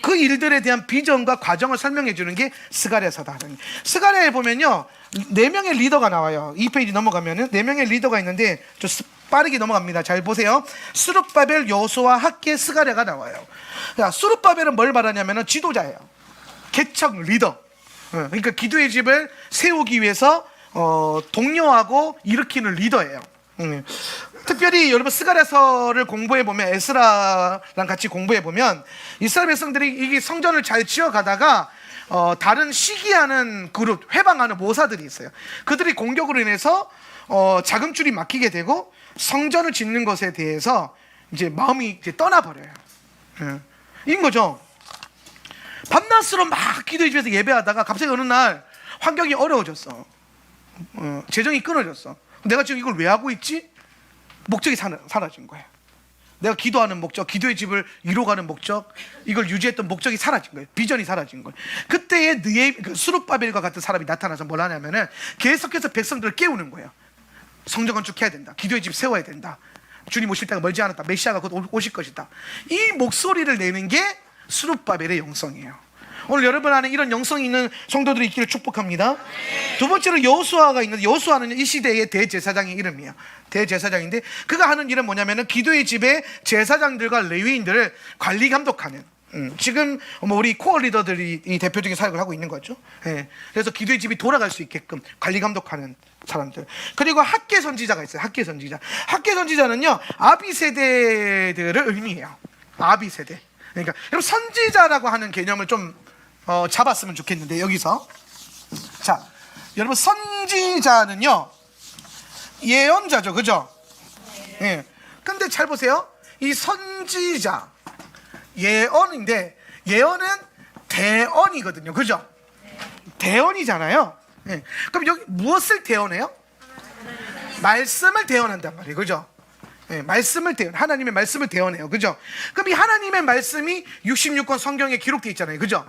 그 일들에 대한 비전과 과정을 설명해 주는 게 스가랴서다. 스가랴에 보면요, 4명의 리더가 나와요. 2페이지 넘어가면은 4명의 리더가 있는데, 빠르게 넘어갑니다. 잘 보세요. 스룹바벨, 여호수아, 학개, 스가랴가 나와요. 스룹바벨은 뭘 말하냐면은 지도자예요. 개척 리더. 그러니까 기도의 집을 세우기 위해서 독려하고 일으키는 리더예요. 특별히 여러분 스가랴서를 공부해 보면, 에스라랑 같이 공부해 보면, 이스라엘 백성들이 이게 성전을 잘 지어가다가 다른 시기하는 그룹, 회방하는 모사들이 있어요. 그들이 공격으로 인해서 자금줄이 막히게 되고 성전을 짓는 것에 대해서 이제 마음이 이제 떠나버려요. 이런 거죠. 밤낮으로 막 기도의 집에서 예배하다가 갑자기 어느 날 환경이 어려워졌어. 재정이 끊어졌어. 내가 지금 이걸 왜 하고 있지? 목적이 사라진 거예요. 내가 기도하는 목적, 기도의 집을 이뤄가는 목적, 이걸 유지했던 목적이 사라진 거예요. 비전이 사라진 거예요. 그때에 스룹바벨과 같은 사람이 나타나서 뭘 하냐면은 계속해서 백성들을 깨우는 거예요. 성전 건축해야 된다. 기도의 집 세워야 된다. 주님 오실 때가 멀지 않았다. 메시아가 곧 오실 것이다. 이 목소리를 내는 게 스룹바벨의 영성이에요. 오늘 여러분 안에 이런 영성이 있는 성도들이 있기를 축복합니다. 두 번째로 여호수아가 있는데, 여호수아는 이 시대의 대제사장의 이름이에요. 대제사장인데, 그가 하는 일은 뭐냐면은 기도의 집의 제사장들과 레위인들을 관리 감독하는, 지금 우리 코어 리더들이 이 대표적인 사역을 하고 있는 거죠. 그래서 기도의 집이 돌아갈 수 있게끔 관리 감독하는 사람들. 그리고 학개 선지자가 있어요. 학개 선지자. 학개 선지자는요, 아비 세대들을 의미해요. 아비 세대. 그러니까 여러분, 선지자라고 하는 개념을 좀 잡았으면 좋겠는데, 여기서 자, 여러분, 선지자는요 예언자죠, 그죠? 근데 잘 보세요. 이 선지자, 예언인데 예언은 대언이거든요, 그죠? 대언이잖아요. 그럼 여기 무엇을 대언해요? 말씀을 대언한단 말이에요, 그죠? 말씀을 하나님의 말씀을 대언해요, 그죠? 그럼 이 하나님의 말씀이 66권 성경에 기록되어 있잖아요, 그죠?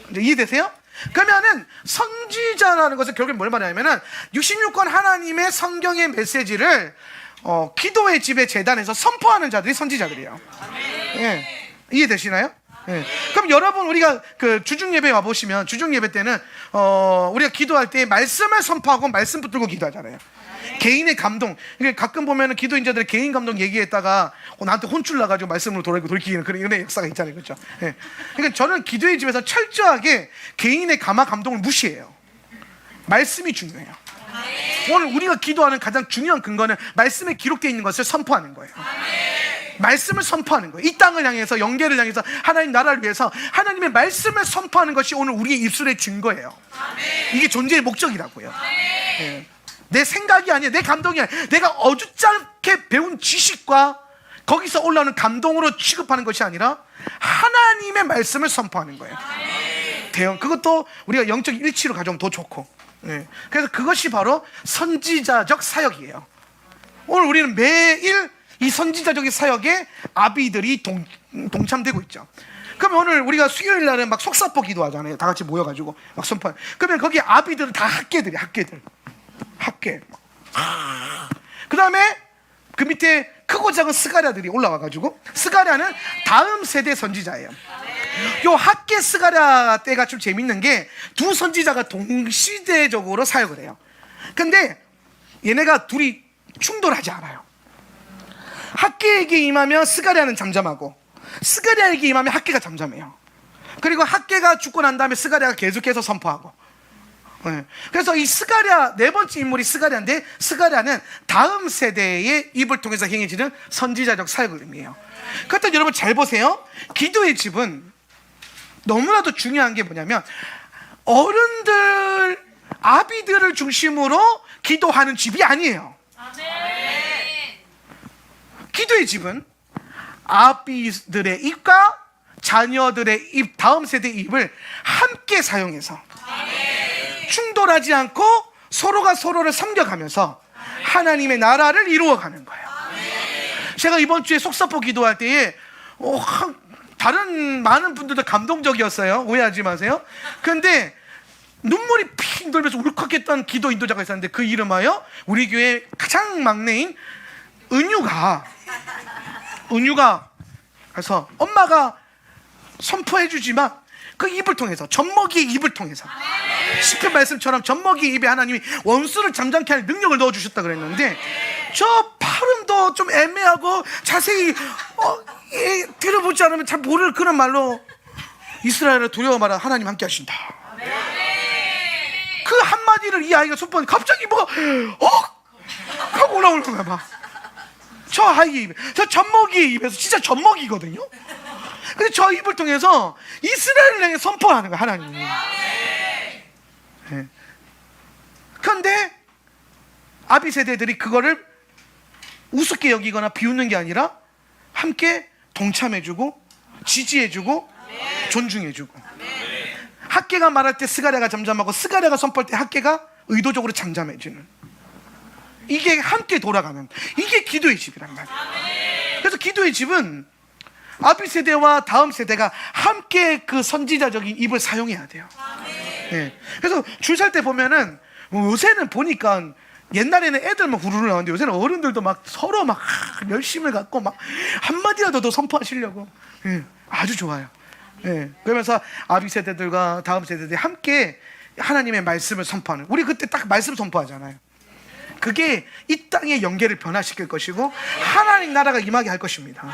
이제 이해되세요? 그러면은 선지자라는 것은 결국에 뭘 말하냐면은 66권 하나님의 성경의 메시지를 기도의 집의 재단에서 선포하는 자들이 선지자들이에요. 이해되시나요? 그럼 여러분, 우리가 그 주중 예배 와 보시면, 주중 예배 때는 우리가 기도할 때 말씀을 선포하고 말씀 붙들고 기도하잖아요. 개인의 감동. 가끔 보면은 기도인자들의 개인 감동 얘기했다가 나한테 혼쭐 나가지고 말씀으로 돌이키는 그런 은혜의 역사가 있잖아요, 그렇죠? 그러니까 저는 기도의 집에서 철저하게 개인의 감동을 무시해요. 말씀이 중요해요. 오늘 우리가 기도하는 가장 중요한 근거는 말씀에 기록되어 있는 것을 선포하는 거예요. 말씀을 선포하는 거예요. 이 땅을 향해서, 영계를 향해서, 하나님 나라를 위해서 하나님의 말씀을 선포하는 것이 오늘 우리의 입술의 증거예요. 이게 존재의 목적이라고요. 내 생각이 아니야, 내 감동이 아니야, 내가 어줍잖게 배운 지식과 거기서 올라오는 감동으로 취급하는 것이 아니라 하나님의 말씀을 선포하는 거예요. 대형, 그것도 우리가 영적 일치로 가져오면 더 좋고, 네. 그래서 그것이 바로 선지자적 사역이에요. 오늘 우리는 매일 이 선지자적인 사역에 아비들이 동참되고 있죠. 그러면 오늘 우리가 수요일 날은 막 속사포 기도하잖아요. 다 같이 모여가지고 막 선포. 그러면 거기 아비들은 다 학계. 그 다음에 그 밑에 크고 작은 스가랴들이 올라와가지고, 스가랴는 다음 세대 선지자예요. 요 학계 스가랴 때가 좀 재밌는 게 두 선지자가 동시대적으로 사역을 해요. 근데 얘네가 둘이 충돌하지 않아요. 학계에게 임하면 스가랴는 잠잠하고, 스가랴에게 임하면 학계가 잠잠해요. 그리고 학계가 죽고 난 다음에 스가랴가 계속해서 선포하고. 네. 그래서 이 스가랴, 네 번째 인물이 스가랴인데, 스가랴는 다음 세대의 입을 통해서 행해지는 선지자적 사역을 의미해요. 그렇다면 여러분 잘 보세요. 기도의 집은 너무나도 중요한 게 뭐냐면, 어른들, 아비들을 중심으로 기도하는 집이 아니에요. 기도의 집은 아비들의 입과 자녀들의 입, 다음 세대의 입을 함께 사용해서 충돌하지 않고 서로가 서로를 섬겨가면서 하나님의 나라를 이루어가는 거예요. 제가 이번 주에 속사포 기도할 때에 다른 많은 분들도 감동적이었어요. 오해하지 마세요. 근데 눈물이 핑 돌면서 울컥했던 기도 인도자가 있었는데, 그 이름하여 우리 교회 가장 막내인 은유가 그래서 엄마가 선포해 주지만 그 입을 통해서, 젖먹이의 입을 통해서, 시편 말씀처럼 젖먹이의 입에 하나님이 원수를 잠잠케 할 능력을 넣어주셨다 그랬는데, 저 발음도 좀 애매하고 자세히 들어보지 않으면 잘 모를 그런 말로 이스라엘을 두려워 마라, 하나님 함께 하신다. 그 한마디를 이 아이가 선포하니 갑자기 뭐가 하고 올라오는 거야. 막 저 아이의 입에, 저 젖먹이의 입에서, 진짜 젖먹이거든요. 근데 저 입을 통해서 이스라엘을 향해 선포하는 거야, 하나님이. 네. 그런데 아비 세대들이 그거를 우습게 여기거나 비웃는 게 아니라 함께 동참해주고 지지해주고 존중해주고, 학계가 말할 때 스가랴가 잠잠하고, 스가랴가 선포할 때 학계가 의도적으로 잠잠해지는, 이게 함께 돌아가는, 이게 기도의 집이란 말이에요. 그래서 기도의 집은 아비 세대와 다음 세대가 함께 그 선지자적인 입을 사용해야 돼요. 네. 그래서 줄 살 때 보면은, 요새는 보니까 옛날에는 애들만 후루루 나오는데 요새는 어른들도 막 서로 막 열심을 갖고 막 한마디라도 더 선포하시려고. 네. 아주 좋아요. 네. 그러면서 아비 세대들과 다음 세대들이 함께 하나님의 말씀을 선포하는, 우리 그때 딱 말씀 선포하잖아요. 그게 이 땅의 연계를 변화시킬 것이고 하나님 나라가 임하게 할 것입니다.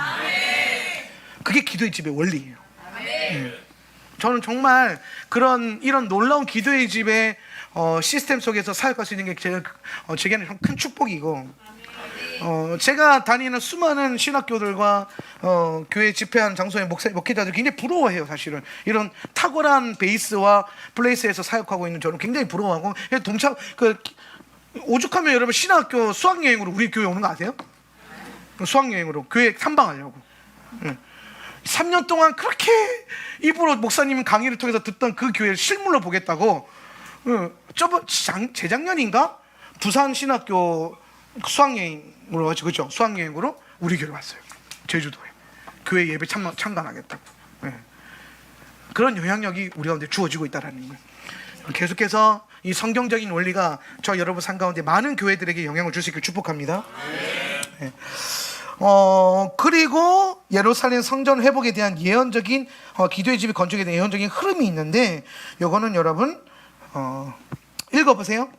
그게 기도의 집의 원리예요. 저는 정말 이런 놀라운 기도의 집의 시스템 속에서 사역할 수 있는 게 제게는 큰 축복이고, 제가 다니는 수많은 신학교들과 교회 집회하는 장소의 목회자들 굉장히 부러워해요. 사실은 이런 탁월한 베이스와 플레이스에서 사역하고 있는 저는 굉장히 부러워하고, 오죽하면 여러분 신학교 수학여행으로 우리 교회 오는 거 아세요? 수학여행으로 교회 탐방하려고. 3년 동안 그렇게 입으로 목사님 강의를 통해서 듣던 그 교회를 실물로 보겠다고, 재작년인가 부산 신학교 수학여행으로, 그죠? 수학여행으로 우리 교회 왔어요. 제주도에 교회 예배 참관하겠다고. 그런 영향력이 우리 가운데 주어지고 있다는 거예요. 계속해서 이 성경적인 원리가 저 여러분 삶 가운데 많은 교회들에게 영향을 줄 수 있길 축복합니다. 네. 그리고 예루살렘 성전 회복에 대한 예언적인 기도의 집이 건축에 대한 예언적인 흐름이 있는데, 이거는 여러분 읽어보세요.